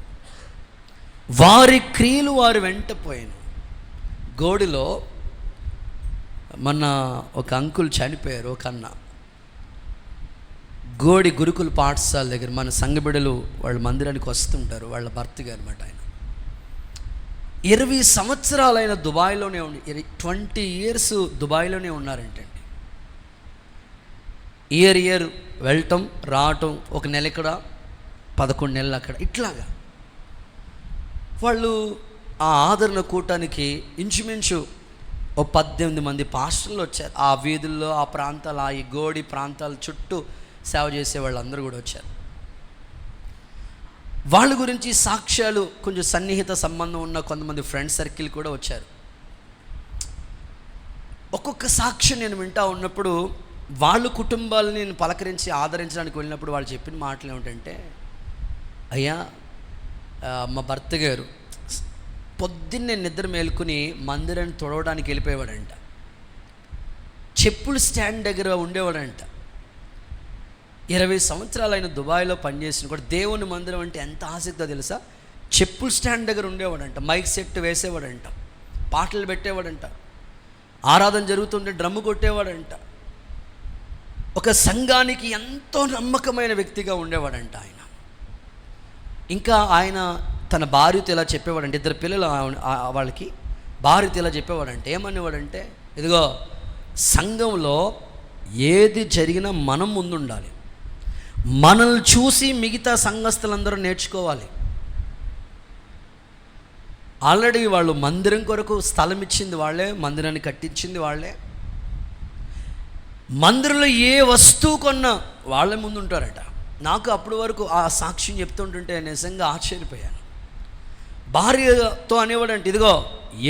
వారి క్రియలు వారి వెంట పోయిను. గోడిలో మన ఒక అంకుల్ చనిపోయారు, ఒక అన్న. గోడి గురుకుల పాఠశాల దగ్గర మన సంఘ బిడ్డలు వాళ్ళ మందిరానికి వస్తుంటారు, వాళ్ళ భర్త గారు అనమాట. ఆయన 20 సంవత్సరాలైన దుబాయ్లోనే ఉండి 20 years దుబాయ్లోనే ఉన్నారంటండి. ఇయర్ వెళ్ళటం రావటం, ఒక నెల ఇక్కడ, 11 నెలలు అక్కడ, ఇట్లాగా. వాళ్ళు ఆ ఆదరణ కూటానికి ఇంచుమించు ఓ 18 మంది పాస్టర్లు వచ్చారు. ఆ వీధుల్లో, ఆ ప్రాంతాలు, ఆ ఈ గోడి ప్రాంతాల చుట్టూ సేవ చేసే వాళ్ళందరూ కూడా వచ్చారు. వాళ్ళ గురించి సాక్ష్యాలు, కొంచెం సన్నిహిత సంబంధం ఉన్న కొంతమంది ఫ్రెండ్ సర్కిల్ కూడా వచ్చారు. ఒక్కొక్క సాక్ష్యం నేను వింటా ఉన్నప్పుడు వాళ్ళ కుటుంబాలని నేను పలకరించి ఆదరించడానికి వెళ్ళినప్పుడు వాళ్ళు చెప్పిన మాటలు ఏమిటంటే, అయ్యా మా భర్త గారు పొద్దున్నే నిద్ర మేలుకుని మందిరాన్ని తొడవడానికి వెళ్ళిపోయేవాడంట. చెప్పుల స్టాండ్ దగ్గర ఉండేవాడంట. 20 సంవత్సరాలు ఆయన దుబాయ్లో పనిచేసిన కూడా దేవుని మందిరం అంటే ఎంత ఆసక్తితో తెలుసా? చెప్పుల స్టాండ్ దగ్గర ఉండేవాడంట, మైక్ సెట్ వేసేవాడంట, పాటలు పెట్టేవాడంట, ఆరాధన జరుగుతుంటే డ్రమ్ము కొట్టేవాడంట. ఒక సంఘానికి ఎంతో నమ్మకమైన వ్యక్తిగా ఉండేవాడంట ఆయన. ఇంకా ఆయన తన భార్యతో ఇలా చెప్పేవాడంటే, 2 పిల్లలు వాళ్ళకి, భార్యతో ఇలా చెప్పేవాడంటే, ఏమనేవాడంటే, ఇదిగో సంఘంలో ఏది జరిగినా మనం ముందుండాలి, మనల్ని చూసి మిగతా సంఘస్థులందరూ నేర్చుకోవాలి. ఆల్రెడీ వాళ్ళు మందిరం కొరకు స్థలం ఇచ్చింది వాళ్ళే, మందిరాన్ని కట్టించింది వాళ్ళే, మందిరంలో ఏ వస్తువు కొన్నా వాళ్ళే ముందుంటారట. నాకు అప్పటి వరకు ఆ సాక్ష్యం చెప్తుంటుంటే నిజంగా ఆశ్చర్యపోయాను. భార్యతో అనేవాడంటే, ఇదిగో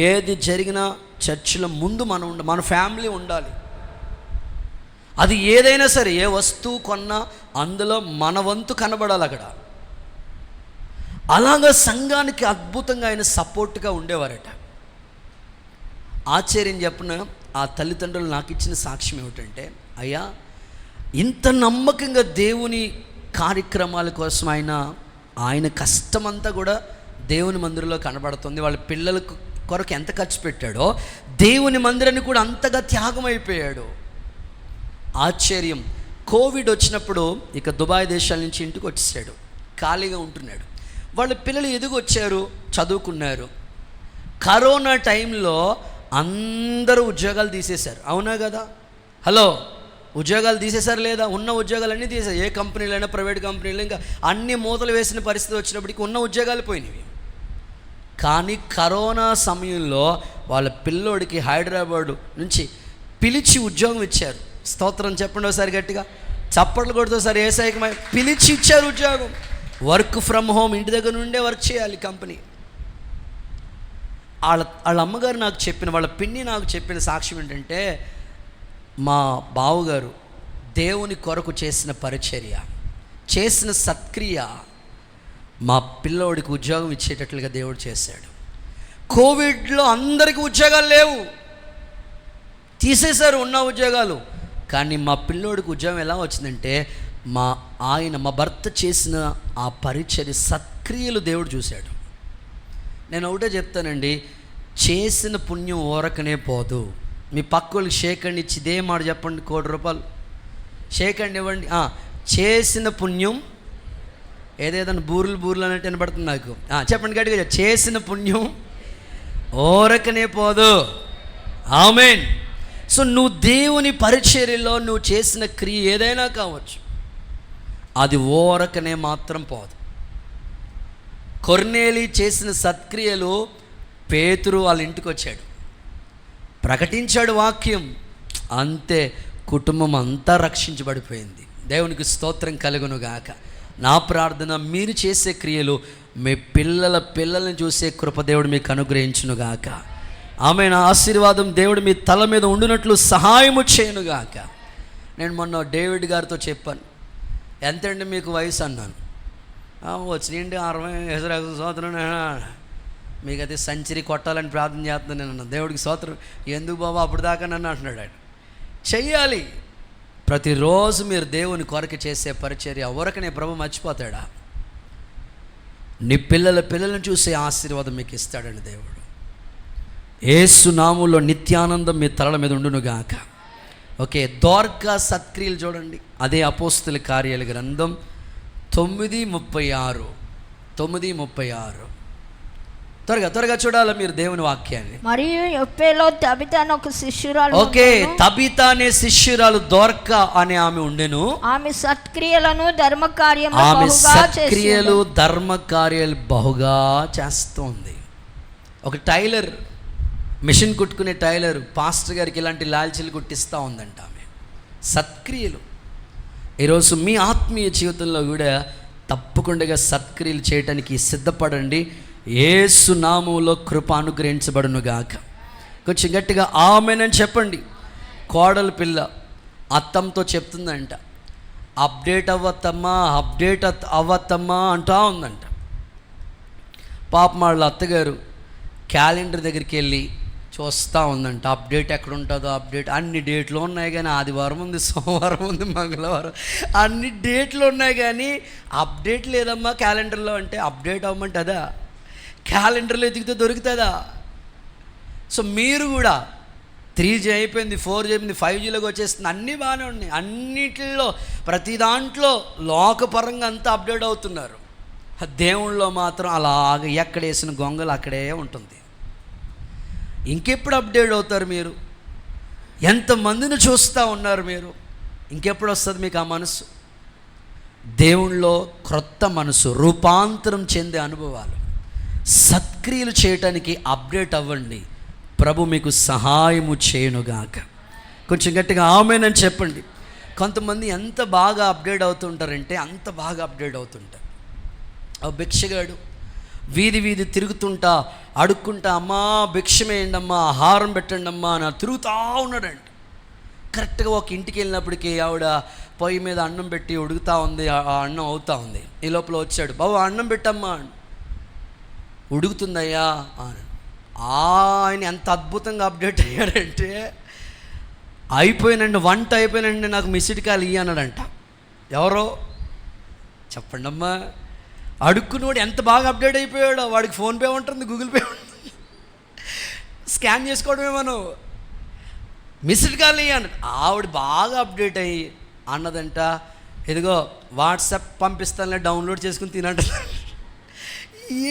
ఏది జరిగినా చర్చిలో ముందు మన ఫ్యామిలీ ఉండాలి, అది ఏదైనా సరే, ఏ వస్తువు కొన్నా అందులో మన వంతు కనబడాలి అక్కడ. అలాగా సంఘానికి అద్భుతంగా ఆయన సపోర్ట్గా ఉండేవారట. ఆశ్చర్యం చెప్పిన ఆ తల్లిదండ్రులు నాకు ఇచ్చిన సాక్ష్యం ఏమిటంటే, అయ్యా ఇంత నమ్మకంగా దేవుని కార్యక్రమాల కోసం ఆయన కష్టమంతా కూడా దేవుని మందిరంలో కనబడుతుంది. వాళ్ళ పిల్లల కొరకు ఎంత ఖర్చు పెట్టాడో దేవుని మందిరాన్ని కూడా అంతగా త్యాగం అయిపోయాడు. ఆశ్చర్యం, కోవిడ్ వచ్చినప్పుడు ఇక దుబాయ్ దేశాల నుంచి ఇంటికి వచ్చేసాడు, ఖాళీగా ఉంటున్నాడు. వాళ్ళ పిల్లలు ఎదిగొచ్చారు, చదువుకున్నారు. కరోనా టైంలో అందరూ ఉద్యోగాలు తీసేశారు, అవునా కదా? హలో, ఉద్యోగాలు తీసేశారు లేదా? ఉన్న ఉద్యోగాలన్నీ తీసేశారు. ఏ కంపెనీలైనా, ప్రైవేట్ కంపెనీలు, ఇంకా అన్ని మూతలు వేసిన పరిస్థితి వచ్చినప్పటికీ ఉన్న ఉద్యోగాలు పోయినవి. కానీ కరోనా సమయంలో వాళ్ళ పిల్లోడికి హైదరాబాదు నుంచి పిలిచి ఉద్యోగం ఇచ్చారు. స్తోత్రం చెప్పండి ఒకసారి గట్టిగా, చప్పట్లు కొడుతూ సార్ ఏసైకమై పిలిచి ఇచ్చారు ఉద్యోగం. వర్క్ ఫ్రమ్ హోమ్, ఇంటి దగ్గర నుండే వర్క్ చేయాలి కంపెనీ. వాళ్ళ అమ్మగారు నాకు చెప్పిన, వాళ్ళ పిన్ని నాకు చెప్పిన సాక్ష్యం ఏంటంటే, మా బావగారు దేవుని కొరకు చేసిన పరిచర్య, చేసిన సత్క్రియ మా పిల్లోడికి ఉద్యోగం ఇచ్చేటట్లుగా దేవుడు చేశాడు. కోవిడ్లో అందరికీ ఉద్యోగాలు లేవు, తీసేశారు ఉన్న ఉద్యోగాలు. కానీ మా పిల్లోడికి ఉద్యోగం ఎలా వచ్చిందంటే, మా భర్త చేసిన ఆ పరిచర్య, సత్క్రియలు దేవుడు చూశాడు. నేను ఒకటే చెప్తానండి, చేసిన పుణ్యం ఊరకనే పోదు. మీ పక్కకి షేక్ అండ్ ఇచ్చి ఇదే మాట చెప్పండి, ₹1,00,00,000 షేక్ అండ్ ఇవ్వండి. చేసిన పుణ్యం ఏదేదన్నా బూర్లు అన్నట్టు వినపడుతుంది నాకు. చెప్పండి గట్టిగా, చేసిన పుణ్యం ఊరకనే పోదు. ఆమేన్. సో నువ్వు దేవుని పరిచర్యలో నువ్వు చేసిన క్రియ ఏదైనా కావచ్చు, అది ఓరకనే మాత్రం పోదు. కొర్నేలి చేసిన సత్క్రియలు, పేతురు వాళ్ళ ఇంటికి వచ్చాడు, ప్రకటించాడు వాక్యం, అంతే కుటుంబం అంతా రక్షించబడిపోయింది. దేవునికి స్తోత్రం కలుగును గాక. నా ప్రార్థన, మీరు చేసే క్రియలు మీ పిల్లల్ని చూసే కృప దేవుడు మీకు అనుగ్రహించునుగాక. ఆమె నా ఆశీర్వాదం దేవుడు మీ తల మీద ఉండునట్లు సహాయము చేయనుగాక. నేను మొన్న డేవిడ్ గారితో చెప్పాను, ఎంతండి మీకు వయసు అన్నాను. వచ్చినండి 60 సంవత్సరం. మీకు అది సెంచరీ కొట్టాలని ప్రార్థన చేస్తున్నాను నేను అన్నాను. దేవుడికి స్తోత్రం. ఎందుకు బాబా అప్పుడు దాకా నన్ను అంటున్నాడు. ఆయన చెయ్యాలి. ప్రతిరోజు మీరు దేవుని కొరకు చేసే పరిచర్య ఎవరికనే ప్రభు మర్చిపోతాడా? నీ పిల్లలను చూసే ఆశీర్వాదం మీకు ఇస్తాడండి దేవుడు. యేసు నామములో నిత్యానందం మీ తలల మీద ఉండునుగాక. ఓకే, దోర్కా సత్క్రియలు చూడండి. అదే అపోస్తుల కార్యాల గ్రంథం 9:36. త్వరగా చూడాలి మీరు దేవుని వాక్యాన్ని. మరియు యొప్పేలో తబిత అనే ఒక శిష్యురాలు. ఓకే, తబిత అనే శిష్యురాలు దోర్కా అనే ఆమె ఉండెను. ఆమె సత్క్రియలను ధర్మ కార్యాలు బహుగా చేస్తోంది. ఒక టైలర్, మిషన్ కుట్టుకునే టైలర్ పాస్టర్ గారికి ఇలాంటి లాల్చీలు కుట్టిస్తూ ఉందంట ఆమె. సత్క్రియలు. ఈరోజు మీ ఆత్మీయ జీవితంలో కూడా తప్పకుండా సత్క్రియలు చేయడానికి సిద్ధపడండి. యేసు నామములో కృప అనుగ్రహించబడునుగాక. కొంచెం గట్టిగా ఆమేనని చెప్పండి. కోడలు పిల్ల అత్తంతో చెప్తుందంట, అప్డేట్ అవ్వత్తమ్మా అంటా ఉందంట. పాపం వాళ్ళ అత్తగారు క్యాలెండర్ దగ్గరికి వెళ్ళి చూస్తూ ఉందంట, అప్డేట్ ఎక్కడ ఉంటుందో. అన్ని డేట్లు ఉన్నాయి కానీ ఆదివారం ఉంది, సోమవారం ఉంది, మంగళవారం, అన్ని డేట్లు ఉన్నాయి కానీ అప్డేట్ లేదమ్మా క్యాలెండర్లో. అంటే అప్డేట్ అవ్వమంటుందా? క్యాలెండర్లో ఎదిగితే దొరుకుతుందా? సో మీరు కూడా 3G అయిపోయింది, 4G అయిపోయింది, 5Gలోకి వచ్చేస్తుంది, అన్నీ బాగానే ఉన్నాయి. అన్నిటిలో ప్రతి దాంట్లో లోకపరంగా అంతా అప్డేట్ అవుతున్నారు. దేవుళ్ళలో మాత్రం అలాగ ఎక్కడ వేసిన గొంగలు అక్కడే ఉంటుంది. ఇంకెప్పుడు అప్డేట్ అవుతారు మీరు? ఎంతమందిని చూస్తూ ఉన్నారు మీరు? ఇంకెప్పుడు వస్తుంది మీకు ఆ మనసు? దేవుళ్ళలో క్రొత్త మనసు, రూపాంతరం చెందే అనుభవాలు, సత్క్రియలు చేయటానికి అప్డేట్ అవ్వండి. ప్రభు మీకు సహాయము చేయనుగాక. కొంచెం గట్టిగా ఆమేనని చెప్పండి. కొంతమంది ఎంత బాగా అప్డేట్ అవుతుంటారంటే అంత బాగా అప్డేట్ అవుతుంటారు. ఆ భిక్షగాడు వీధి తిరుగుతుంటా అడుక్కుంటా, అమ్మా భిక్షమేయండి అమ్మా, ఆహారం పెట్టండి అమ్మా అని తిరుగుతూ ఉన్నాడంట. కరెక్ట్గా ఒక ఇంటికి వెళ్ళినప్పటికీ ఆవిడ పొయ్యి మీద అన్నం పెట్టి ఉడుకుతూ ఉంది, ఆ అన్నం అవుతూ ఉంది. ఈ లోపల వచ్చాడు, బాబు అన్నం పెట్టమ్మా. ఉడుకుతుందయ్యా అని. ఆయన ఎంత అద్భుతంగా అప్డేట్ అయ్యాడంటే, అయిపోయినండి వంట అయిపోయినండి, నాకు మిస్డ్ కాల్ అన్నాడంట. ఎవరో చెప్పండి అమ్మా. అడుక్కున్నవాడు ఎంత బాగా అప్డేట్ అయిపోయాడో. వాడికి ఫోన్పే ఉంటుంది, గూగుల్ పే ఉంటుంది, స్కాన్ చేసుకోవడమే మనం. మిస్డ్ కాల్ అన్నాడు. ఆవిడ బాగా అప్డేట్ అయ్యి అన్నదంట, ఇదిగో వాట్సాప్ పంపిస్తానులే, డౌన్లోడ్ చేసుకుని తినంట.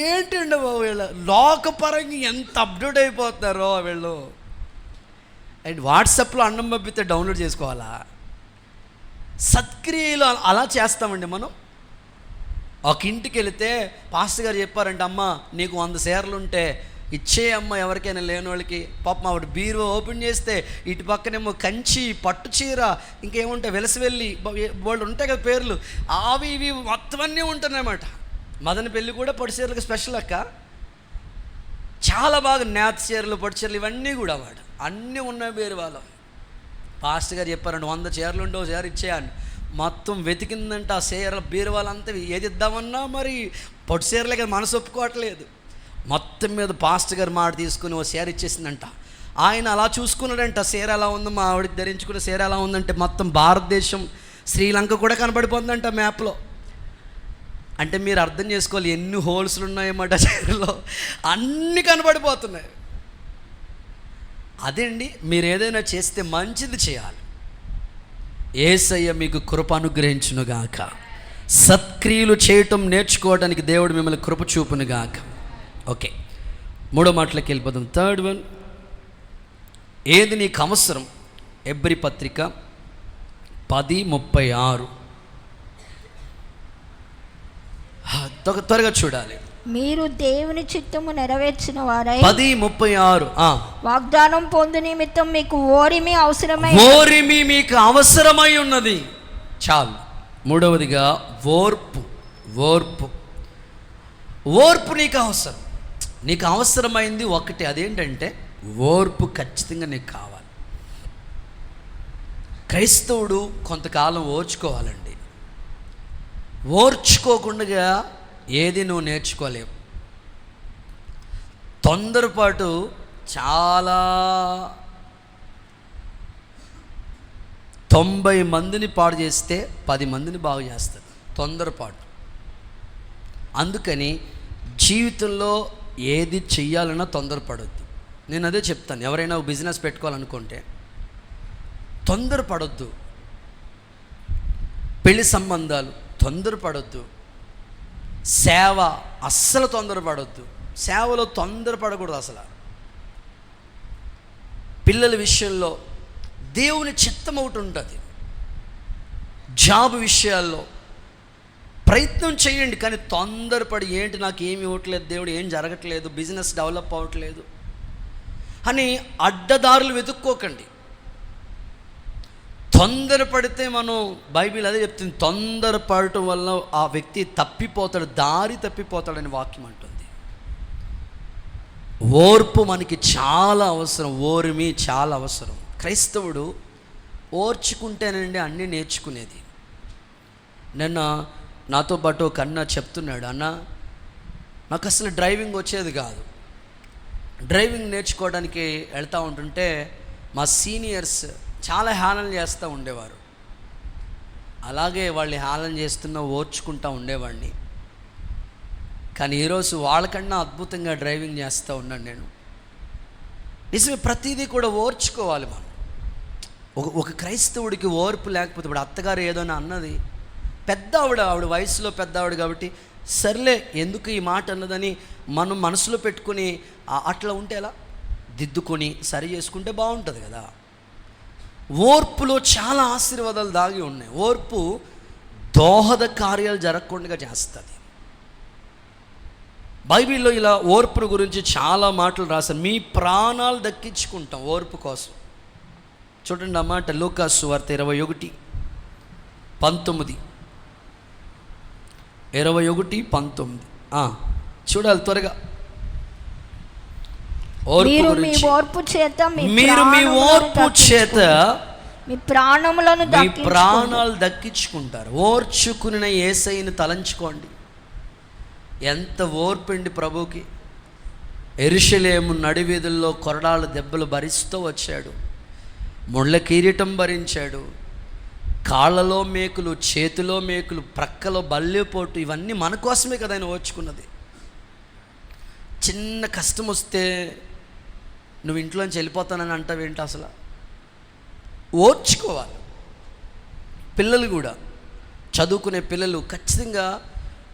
ఏంటండి బాబు వీళ్ళు లోకపరంగా ఎంత అప్డేట్ అయిపోతున్నారో వీళ్ళు. అండ్ వాట్సాప్లో అన్నం పంపిస్తే డౌన్లోడ్ చేసుకోవాలా? సత్క్రియలు అలా చేస్తామండి మనం. ఒక ఇంటికి వెళితే పాస్టర్ గారు చెప్పారంటే, అమ్మ నీకు 100 చీరలు ఉంటే ఇచ్చేయమ్మ ఎవరికైనా లేని వాళ్ళకి. పాపం ఆవిడ బీరువా ఓపెన్ చేస్తే ఇటు పక్కనేమో కంచి, పట్టు చీర, ఇంకేముంటాయి వెలసవెల్లి వాళ్ళు ఉంటాయి కదా పేర్లు, అవి ఇవి మొత్తం అన్నీ ఉంటున్నాయన్నమాట. మదన పెళ్ళి కూడా పట్టు చీరలకు స్పెషల్ అక్క. చాలా బాగా నేత చీరలు, పట్టు చీరలు ఇవన్నీ కూడా వాడు అన్నీ ఉన్నాయి బీరువాలో. పాస్టర్ గారు చెప్పారండి 100 చీరలు ఉండవు, చీర ఇచ్చేయాలి. మొత్తం వెతికిందంట ఆ చీరల బీరువాలంతా. ఏది ఇద్దామన్నా మరి పట్టు చీరలే కదా, మనసు ఒప్పుకోవట్లేదు. మొత్తం మీద పాస్టర్ గారు మాట తీసుకుని ఓ చీర ఇచ్చేసిందంట. ఆయన అలా చూసుకున్నాడంట, చీర ఎలా ఉందో, మా ఆవిడకి ధరించుకున్న చీర ఎలా ఉందంటే మొత్తం భారతదేశం, శ్రీలంక కూడా కనబడిపోతుందంట మ్యాప్లో. అంటే మీరు అర్థం చేసుకోవాలి ఎన్ని హోల్స్లు ఉన్నాయన్నమాట చీరలో, అన్నీ కనబడిపోతున్నాయి. అదేండి, మీరు ఏదైనా చేస్తే మంచిది చేయాలి. యేసయ్య మీకు కృప అనుగ్రహించునుగాక. సత్క్రియలు చేయటం నేర్చుకోవడానికి దేవుడు మిమ్మల్ని కృప చూపునుగాక. ఓకే, 3వ మాటలోకి వెళ్ళిపోతాం. 3rd one, ఏది నీకు అవసరం? హెబ్రీ పత్రిక 10:36. త్వరగా చూడాలి. మీరు దేవుని చిత్తము నెరవేర్చిన వారై 10:36. వాగ్దానం పొందు నిమిత్తం మీకు ఓరిమి అవసరమై మీకు అవసరమై ఉన్నది. చాలు. మూడవదిగా ఓర్పు. నీకు అవసరం. నీకు అవసరమైంది ఒకటి, అదేంటంటే ఓర్పు ఖచ్చితంగా నీకు కావాలి. క్రైస్తవుడు కొంతకాలం ఓర్చుకోవాలండి. ఓర్చుకోకుండా ఏది నువ్వు నేర్చుకోలేవు. తొందరపాటు చాలా 90 మందిని పాడు చేస్తే 10 మందిని బాగు చేస్తుంది తొందరపాటు. అందుకని జీవితంలో ఏది చెయ్యాలన్నా తొందరపడొద్దు. నేను అదే చెప్తాను, ఎవరైనా బిజినెస్ పెట్టుకోవాలనుకుంటే తొందరపడొద్దు. పెళ్లి సంబంధాలు తొందరపడొద్దు. సేవ అస్సలు తొందరపడొద్దు. సేవలో తొందరపడకూడదు అసలు. పిల్లల విషయంలో దేవుని చిత్తం ఒకటి ఉంటుంది. జాబ్ విషయాల్లో ప్రయత్నం చేయండి, కానీ తొందరపడి ఏంటి నాకు ఏమి ఇవ్వట్లేదు దేవుడు, ఏం జరగట్లేదు, బిజినెస్ డెవలప్ అవ్వట్లేదు అని అడ్డదారులు వెతుక్కోకండి. తొందరపడితే మనం బైబిల్ అదే చెప్తుంది, తొందరపడటం వల్ల ఆ వ్యక్తి తప్పిపోతాడు, దారి తప్పిపోతాడని వాక్యం అంటుంది. ఓర్పు మనకి చాలా అవసరం. ఓర్మి చాలా అవసరం. క్రైస్తవుడు ఓర్చుకుంటేనండి అన్నీ నేర్చుకునేది. నిన్న నాతో పాటు ఒక అన్న చెప్తున్నాడు, అన్న నాకు అసలు డ్రైవింగ్ వచ్చేది కాదు. డ్రైవింగ్ నేర్చుకోవడానికి వెళ్తూ ఉంటుంటే మా సీనియర్స్ చాలా హేళన చేస్తూ ఉండేవారు. అలాగే వాళ్ళు హేళన చేస్తున్నా ఓర్చుకుంటూ ఉండేవాడిని. కానీ ఈరోజు వాళ్ళకన్నా అద్భుతంగా డ్రైవింగ్ చేస్తూ ఉన్నాను నేను. నిజమే, ప్రతిదీ కూడా ఓర్చుకోవాలి మనం. ఒక క్రైస్తవుడికి ఓర్పు లేకపోతే, ఇప్పుడు అత్తగారు ఏదోనా అన్నది, పెద్ద ఆవిడ వయసులో పెద్ద ఆవిడ కాబట్టి సర్లే ఎందుకు ఈ మాట అన్నదని మనం మనసులో పెట్టుకుని అట్లా ఉంటే ఎలా, దిద్దుకొని సరి చేసుకుంటే బాగుంటుంది కదా. ఓర్పులో చాలా ఆశీర్వాదాలు దాగి ఉన్నాయి. ఓర్పు దోహద కార్యాలు జరగకుండా చేస్తుంది. బైబిల్లో ఇలా ఓర్పు గురించి చాలా మాటలు రాశారు. మీ ప్రాణాలు దక్కించుకుంటాం ఓర్పు కోసం. చూడండి అన్నమాట, లూకాసు సువార్త 21:19. 21:19 చూడాలి త్వరగా. మీరు మీ ఓర్పు చేత మీ ప్రాణాలు దక్కించుకుంటారు. ఓర్చుకున్న యేసయ్యను తలంచుకోండి. ఎంత ఓర్పండి ప్రభుకి. యెరూషలేము నడివీధుల్లో కొరడాల దెబ్బలు భరిస్తూ వచ్చాడు. ముళ్ళ కిరీటం భరించాడు. కాళ్ళలో మేకులు, చేతిలో మేకులు, ప్రక్కలో బల్లెపోటు, ఇవన్నీ మన కోసమే కదా ఆయన ఓర్చుకున్నది. చిన్న కష్టం వస్తే నువ్వు ఇంట్లోంచి వెళ్ళిపోతానని అంటావేంటి? అసలు ఓర్చుకోవాలి. పిల్లలు కూడా, చదువుకునే పిల్లలు ఖచ్చితంగా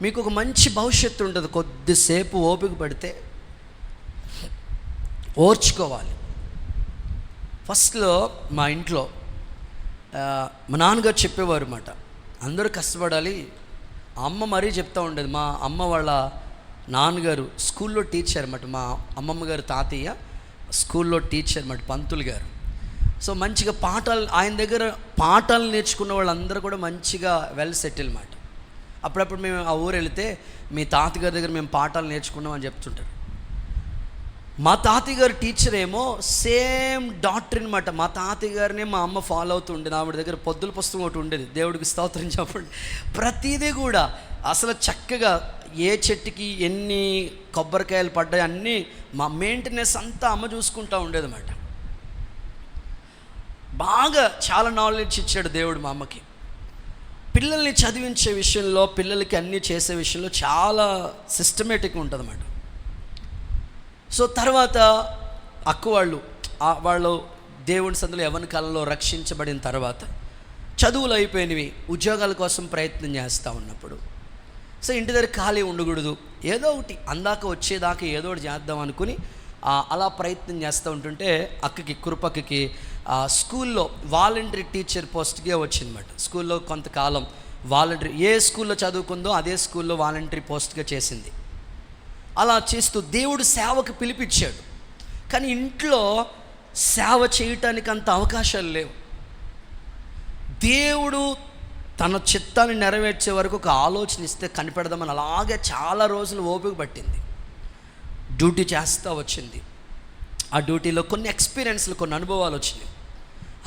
మీకు ఒక మంచి భవిష్యత్తు ఉంటుంది. కొద్దిసేపు ఓపిక పడితే ఓర్చుకోవాలి. ఫస్ట్లో మా ఇంట్లో మా నాన్నగారు చెప్పేవారు అన్నమాట, అందరూ కష్టపడాలి. అమ్మ మరీ చెప్తూ ఉండేది. మా అమ్మ వాళ్ళ నాన్నగారు స్కూల్లో టీచర్ అన్నమాట. మా అమ్మమ్మ గారు తాతయ్య స్కూల్లో టీచర్ అన్నమాట, పంతులు గారు. సో మంచిగా ఆయన దగ్గర పాఠాలు నేర్చుకున్న వాళ్ళందరూ కూడా మంచిగా వెల్ సెటిల్ అన్నమాట. అప్పుడప్పుడు మేము ఆ ఊరు వెళితే మీ తాతగారి దగ్గర మేము పాఠాలు నేర్చుకున్నాం అని చెప్తుంటారు. మా తాతయ్య గారు టీచర్ ఏమో సేమ్ డాక్టరీన్ అనమాట. మా తాతయ్య గారినే మా అమ్మ ఫాలో అవుతూ ఉండేది. ఆవిడ దగ్గర పొద్దుల పుస్తకం ఒకటి ఉండేది, దేవుడికి స్తోత్రం చెప్పండి. ప్రతిదీ కూడా అసలు చక్కగా ఏ చెట్టుకి ఎన్ని కొబ్బరికాయలు పడ్డాయి అన్నీ మా మెయింటెనెన్స్ అంతా అమ్మ చూసుకుంటూ ఉండేదన్నమాట. బాగా చాలా నాలెడ్జ్ ఇచ్చాడు దేవుడు మా అమ్మకి. పిల్లల్ని చదివించే విషయంలో, పిల్లలకి అన్నీ చేసే విషయంలో చాలా సిస్టమేటిక్గా ఉంటుంది అన్నమాట. సో తర్వాత అక్క వాళ్ళు దేవుని సందులో యవ్వన కాలంలో రక్షించబడిన తర్వాత చదువులు అయిపోయినవి, ఉద్యోగాల కోసం ప్రయత్నం చేస్తూ ఉన్నప్పుడు సో ఇంటి దగ్గర ఖాళీ ఉండకూడదు, ఏదో ఒకటి అందాక వచ్చేదాకా ఏదో ఒకటి చేద్దాం అనుకుని అలా ప్రయత్నం చేస్తూ ఉంటుంటే కృపక్కకి స్కూల్లో వాలంటరీ టీచర్ పోస్ట్గా వచ్చిందన్నమాట. స్కూల్లో కొంతకాలం వాలంటరీ, ఏ స్కూల్లో చదువుకుందో అదే స్కూల్లో వాలంటరీ పోస్ట్గా చేసింది. అలా చేస్తూ దేవుడు సేవకు పిలిపించాడు. కానీ ఇంట్లో సేవ చేయటానికి అంత అవకాశాలు లేవు. దేవుడు తన చిత్తాన్ని నెరవేర్చే వరకు ఒక ఆలోచన ఇస్తే కనిపెడదామని అలాగే చాలా రోజులు ఓపిక పట్టింది. డ్యూటీ చేస్తూ వచ్చింది. ఆ డ్యూటీలో కొన్ని ఎక్స్పీరియన్స్లు, కొన్ని అనుభవాలు వచ్చినాయి.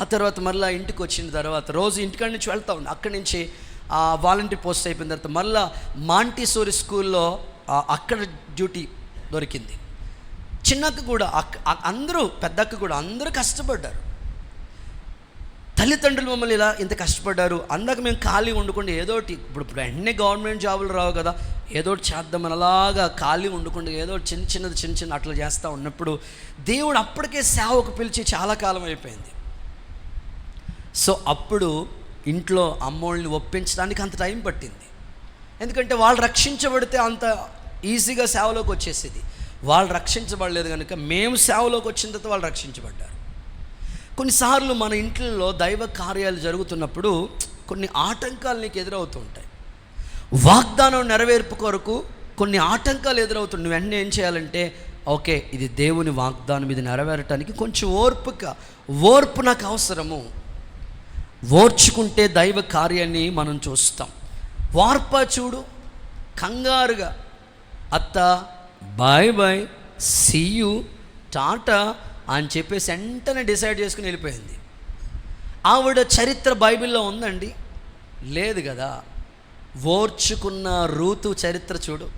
ఆ తర్వాత మళ్ళీ ఇంటికి వచ్చిన తర్వాత రోజు ఇంటికాడి నుంచి వెళ్తూ ఉంది. అక్కడి నుంచి వాలంటీర్ పోస్ట్ అయిపోయిన తర్వాత మళ్ళీ మాంటిసోరి స్కూల్లో అక్కడ డ్యూటీ దొరికింది. చిన్నక్క కూడా అందరూ, పెద్దక్క కూడా అందరూ కష్టపడ్డారు. తల్లిదండ్రులు మమ్మల్ని ఇలా ఇంత కష్టపడ్డారు, అందాక మేము ఖాళీ ఉండకుండా ఏదోటి, ఇప్పుడు వెంటనే గవర్నమెంట్ జాబులు రావు కదా, ఏదోటి చేద్దామని అలాగా ఖాళీ ఉండకుండా ఏదో చిన్న చిన్న అట్లా చేస్తూ ఉన్నప్పుడు దేవుడు అప్పటికే సేవకు పిలిచి చాలా కాలం అయిపోయింది. సో అప్పుడు ఇంట్లో అమ్మోళ్ళని ఒప్పించడానికి అంత టైం పట్టింది. ఎందుకంటే వాళ్ళు రక్షించబడితే అంత ఈజీగా సేవలోకి వచ్చేసేది. వాళ్ళు రక్షించబడలేదు కనుక మేము సేవలోకి వచ్చిన తర్వాత వాళ్ళు రక్షించబడ్డారు. కొన్నిసార్లు మన ఇంట్లో దైవ కార్యాలు జరుగుతున్నప్పుడు కొన్ని ఆటంకాలు నీకు ఎదురవుతూ ఉంటాయి. వాగ్దానం నెరవేర్పు కొరకు కొన్ని ఆటంకాలు ఎదురవుతుంది. నువ్వు వెంటనే ఏం చేయాలంటే, ఓకే ఇది దేవుని వాగ్దానం, ఇది నెరవేరటానికి కొంచెం ఓర్పు నాకు అవసరము. ఓర్చుకుంటే దైవ కార్యాన్ని మనం చూస్తాం. చూడు, కంగారుగా అత్త bye bye see you tata అని చెప్పేసి వెంటనే డిసైడ్ చేసుకుని వెళ్ళిపోయింది. ఆవిడ చరిత్ర బైబిల్లో ఉందండి? లేదు కదా. ఓర్చుకున్న రూతు చరిత్ర చూడు.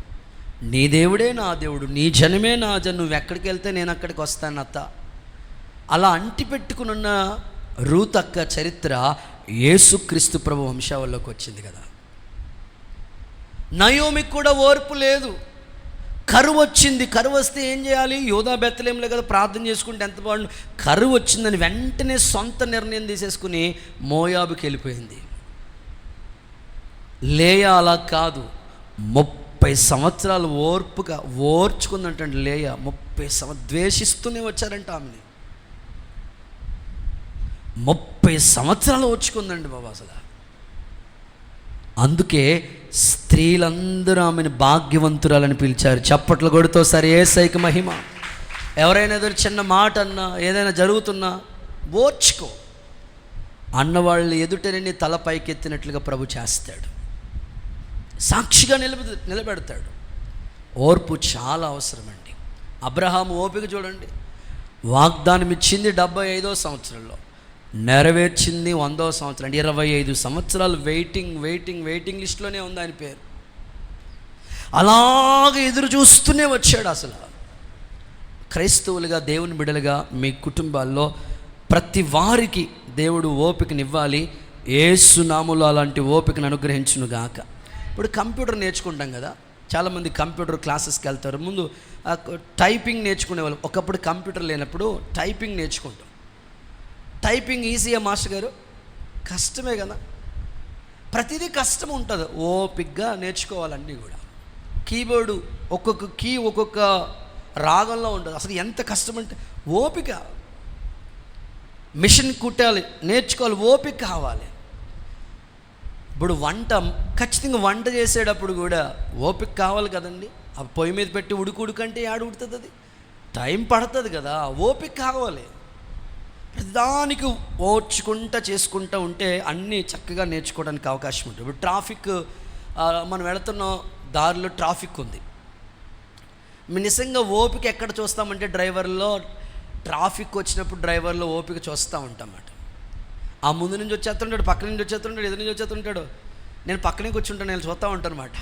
నీ దేవుడే నా దేవుడు, నీ జనమే నా జనం, నువ్వు ఎక్కడికి వెళ్తే నేను అక్కడికి వస్తాను అత్త. అలా అంటిపెట్టుకున్న రూత్ అక్క చరిత్ర యేసుక్రీస్తు ప్రభు వంశావళిలోకి వచ్చింది కదా. నయోమికి కూడా ఓర్పు లేదు. కరువు వచ్చింది. కరువు వస్తే ఏం చేయాలి? యోధా బెత్లెహేంలో కదా ప్రార్థన చేసుకుంటే ఎంత బాగుండు. కరువు వచ్చిందని వెంటనే సొంత నిర్ణయం తీసేసుకుని మోయాబుకి వెళ్ళిపోయింది. లేయా అలా కాదు, 30 సంవత్సరాలు ఓర్పుగా ఓర్చుకుందంటే లేయా 30 సంవత్సరాలు ద్వేషిస్తూనే వచ్చారంట ఆమెని. 30 సంవత్సరాలు ఓర్చుకుందండి బాబా అసలు. అందుకే స్త్రీలందరూ ఆమెను భాగ్యవంతురాలని పిలిచారు. చప్పట్లు కొడుతూ సరే యేసయ్యకి మహిమ. ఎవరైనా ఏదో చిన్న మాట అన్నా, ఏదైనా జరుగుతున్నా ఓర్చుకో అన్నవాళ్ళు ఎదుటని తల పైకెత్తినట్లుగా ప్రభు చేస్తాడు. సాక్షిగా నిలబెడతాడు. ఓర్పు చాలా అవసరమండి. అబ్రహాము ఓపిక చూడండి. వాగ్దానం ఇచ్చింది 75వ సంవత్సరంలో, నెరవేర్చింది 100వ సంవత్సరం. 25 సంవత్సరాలు వెయిటింగ్ లిస్టులోనే ఉంది ఆయన పేరు. అలాగే ఎదురు చూస్తూనే వచ్చాడు. అసలు క్రైస్తవులుగా, దేవుని బిడ్డలుగా మీ కుటుంబాల్లో ప్రతి వారికి దేవుడు ఓపికనివ్వాలి. యేసు నామములో అలాంటి ఓపికను అనుగ్రహించునుగాక. ఇప్పుడు కంప్యూటర్ నేర్చుకుంటాం కదా, చాలామంది కంప్యూటర్ క్లాసెస్కి వెళ్తారు. ముందు టైపింగ్ నేర్చుకునేవాళ్ళు. ఒకప్పుడు కంప్యూటర్ లేనప్పుడు టైపింగ్ నేర్చుకుంటాం. టైపింగ్ ఈజీయా మాస్టర్ గారు? కష్టమే కదా. ప్రతిదీ కష్టం ఉంటుంది. ఓపికగా నేర్చుకోవాలన్నీ కూడా. కీబోర్డు ఒక్కొక్క కీ ఒక్కొక్క రాగంలో ఉంటుంది. అసలు ఎంత కష్టం అంటే ఓపిక. మిషన్ కుట్టాలి, నేర్చుకోవాలి, ఓపిక కావాలి. ఇప్పుడు ఖచ్చితంగా వంట చేసేటప్పుడు కూడా ఓపిక కావాలి కదండి. ఆ పొయ్యి మీద పెట్టి ఉడుకంటే ఏడు ఉడుతుంది, అది టైం పడుతుంది కదా. ఓపిక కావాలి. ప్రతిదానికి ఓర్చుకుంటా చేసుకుంటూ ఉంటే అన్నీ చక్కగా నేర్చుకోవడానికి అవకాశం ఉంటుంది. ఇప్పుడు ట్రాఫిక్, మనం వెళుతున్న దారిలో ట్రాఫిక్ ఉంది. నిజంగా ఓపిక ఎక్కడ చూస్తామంటే డ్రైవర్లో, ట్రాఫిక్ వచ్చినప్పుడు డ్రైవర్లో ఓపిక చూస్తూ ఉంటామన్నమాట. ఆ ముందు నుంచి వచ్చేస్తుంటాడు, పక్క నుంచి వచ్చేస్తుంటాడు, ఎదురు నుంచి వచ్చేస్తుంటాడు. నేను పక్కనే కూర్చుంటాను, నేను చూస్తూ ఉంటాను అన్నమాట.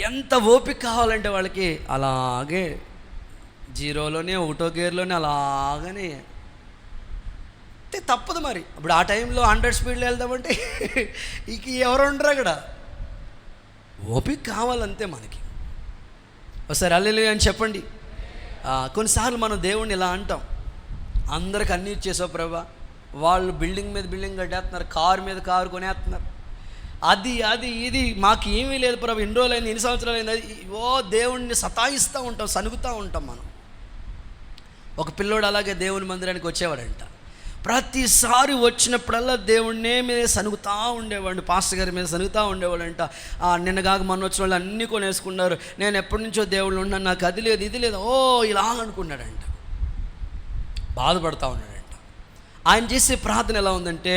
ఎంత ఓపిక కావాలంటే వాళ్ళకి అలాగే జీరోలోనే, ఒకటో గేర్లోనే అలాగనే తప్పదు మరి. ఇప్పుడు ఆ టైంలో 100 స్పీడ్లో వెళ్దామంటే ఇక ఎవరు ఉండరు అక్కడ. ఓపిక కావాలంతే మనకి. ఒకసారి హల్లెలూయా అని చెప్పండి. కొన్నిసార్లు మనం దేవుణ్ణి ఇలా అంటాం, అందరికి అన్నీ ఇచ్చేసావు ప్రభా, వాళ్ళు బిల్డింగ్ మీద బిల్డింగ్ కట్టేస్తున్నారు, కారు మీద కారు కొనేస్తున్నారు, అది ఇది మాకు ఏమీ లేదు ప్రభా, ఎన్ని రోజులు అయింది, ఎన్ని సంవత్సరాలు అయింది. దేవుణ్ణి సతాయిస్తూ ఉంటాం, సనుగుతూ ఉంటాం మనం. ఒక పిల్లోడు అలాగే దేవుని మందిరానికి వచ్చేవాడంట. ప్రతిసారి వచ్చినప్పుడల్లా దేవుడినే మీద సనుగుతూ ఉండేవాడు, పాస్టర్ గారి మీద సనుగుతూ ఉండేవాడంట. నిన్నగాక మొన్న వచ్చిన వాళ్ళు అన్నీ కొనేసుకున్నారు, నేను ఎప్పటి నుంచో దేవుళ్ళు ఉన్నాను, నాకు అది లేదు ఇది లేదు, ఓ ఇలా అనుకున్నాడంట, బాధపడతా ఉన్నాడంట. ఆయన చేసే ప్రార్థన ఎలా ఉందంటే,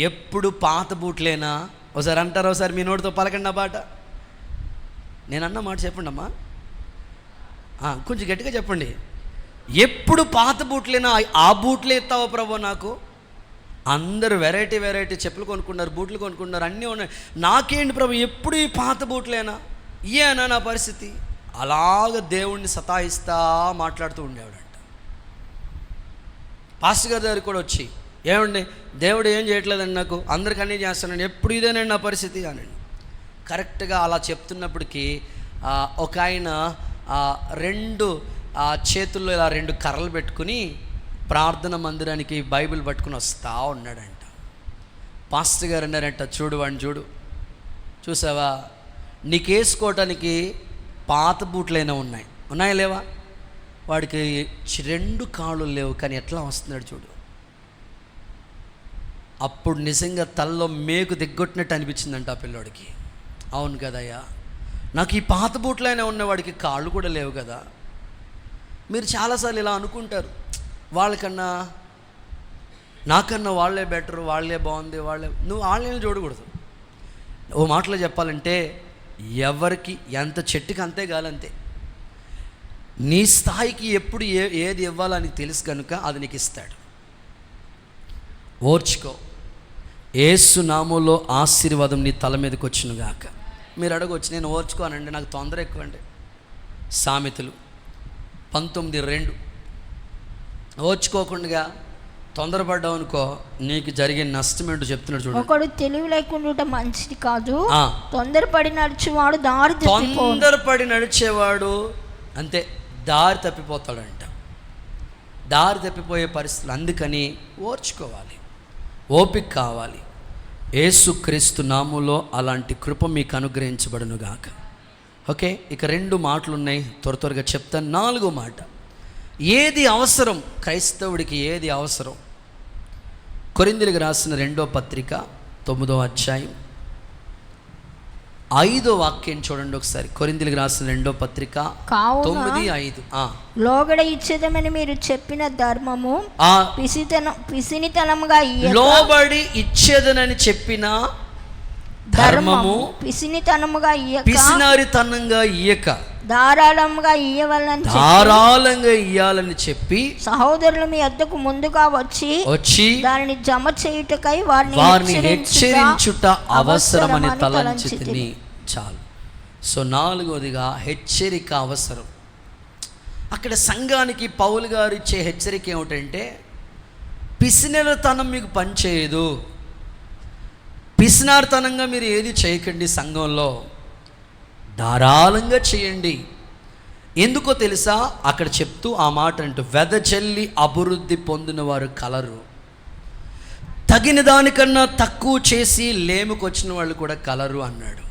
ఎప్పుడు పాత బూట్లేనా, ఒకసారి అంటారు, ఒకసారి మీ నోటితో పలకండి ఆ మాట. నేను అన్న మాట చెప్పండి అమ్మా, కొంచెం గట్టిగా చెప్పండి. ఎప్పుడు పాత బూట్లేనా, ఆ బూట్లే ఎత్తావా ప్రభు, నాకు అందరూ వెరైటీ వెరైటీ చెప్పులు కొనుక్కున్నారు, బూట్లు కొనుక్కున్నారు, అన్నీ ఉన్నాయి, నాకేంటి ప్రభు ఎప్పుడు ఈ పాత బూట్లేనా, ఇయేనా నా పరిస్థితి. అలాగ దేవుణ్ణి సతాయిస్తా మాట్లాడుతూ ఉండేవాడంట. పాస్టర్ గారి దగ్గరికి కూడా వచ్చి, ఏమండి దేవుడు ఏం చేయట్లేదండి, నాకు అందరికి అన్నీ చేస్తానండి, ఎప్పుడు ఇదేనండి నా పరిస్థితి అనండి. కరెక్ట్గా అలా చెప్తున్నప్పటికీ ఒక ఆయన 2 చేతుల్లో ఇలా 2 కర్రలు పెట్టుకుని ప్రార్థన మందిరానికి బైబిల్ పట్టుకుని వస్తూ ఉన్నాడంట. పాస్టర్ గారు అన్నారంట, చూడు వాడిని చూడు, చూసావా, నీకేసుకోవటానికి పాత బూట్లైనా ఉన్నాయా లేవా, వాడికి 2 కాళ్ళు లేవు, కానీ ఎట్లా వస్తున్నాడు చూడు. అప్పుడు నిజంగా తల్లో మేకు దిగ్గొట్టినట్టు అనిపించిందంట ఆ పిల్లోడికి. అవును కదయ్యా, నాకు ఈ పాత బూట్లైనా ఉన్నవాడికి కాళ్ళు కూడా లేవు కదా. మీరు చాలాసార్లు ఇలా అనుకుంటారు, వాళ్ళకన్నా నాకన్నా వాళ్ళే బెటరు, వాళ్ళే బాగుంది, నువ్వు వాళ్ళని చూడకూడదు. ఓ మాటలో చెప్పాలంటే, ఎవరికి ఎంత చెట్టుకి అంతే గాలంతే. నీ స్థాయికి ఎప్పుడు ఏది ఇవ్వాలని తెలుసు కనుక అది నీకు ఇస్తాడు. ఓర్చుకో, యేసు నామములో ఆశీర్వాదం నీ తల మీదకి వచ్చును గాక. మీరు అడగవచ్చు, నేను ఓర్చుకోనండి, నాకు తొందర ఎక్కువండి. సామెతలు 19:2. ఓర్చుకోకుండా తొందరపడ్డావు అనుకో, నీకు జరిగే నష్టం ఏంటో చెప్తున్నాడు చూడండి. ఒకడు తెలివి లేకుండా మంచిది కాదు, తొందరపడి నడిచేవాడు తొందరపడి నడిచేవాడు అంతే దారి తప్పిపోతాడంట, దారి తప్పిపోయే పరిస్థితులు. అందుకని ఓర్చుకోవాలి, ఓపిక కావాలి. యేసుక్రీస్తు నామములో అలాంటి కృప మీకు అనుగ్రహించబడును గాక. ఓకే, ఇక 2 మాటలు ఉన్నాయి, త్వరగా చెప్తాను. 4వ మాట, ఏది అవసరం క్రైస్తవుడికి, ఏది అవసరం. కొరింథీయులకు రాసిన 2వ పత్రిక 9వ అధ్యాయం 5వ వాక్యం చూడండి ఒకసారి. కొరింథీయులకు రాసిన 2వ పత్రిక 9:5. లోగడ ఇచ్చేదమని మీరు చెప్పిన ధర్మము పిసినితనముగా లోబడి ఇచ్చేదనని చెప్పిన ధర్మము పిసినితనముగా పిసినారితనంగా ఇయ్యక ధారాళంగా ఇయ్యాలని చెప్పి సహోదరులు మీ వద్దకు ముందుగా వచ్చి దానిని జమ చేయుటకై వారిని హెచ్చరించుట అవసరమని తలంచితిని. చాలు. సో 4వదిగా హెచ్చరిక అవసరం. అక్కడ సంఘానికి పౌలు గారు ఇచ్చే హెచ్చరిక ఏమిటంటే, పిసినతనం మీకు పనిచేయదు, పిసినారితనంగా మీరు ఏది చేయకండి, సంఘంలో ధారాళంగా చేయండి. ఎందుకో తెలుసా, అక్కడ చెప్తూ ఆ మాట అంటూ, వెదజల్లి అభివృద్ధి పొందిన వారు కలరు, తగిన దానికన్నా తక్కువ చేసి లేముకొచ్చిన వాళ్ళు కూడా కలరు అన్నాడు.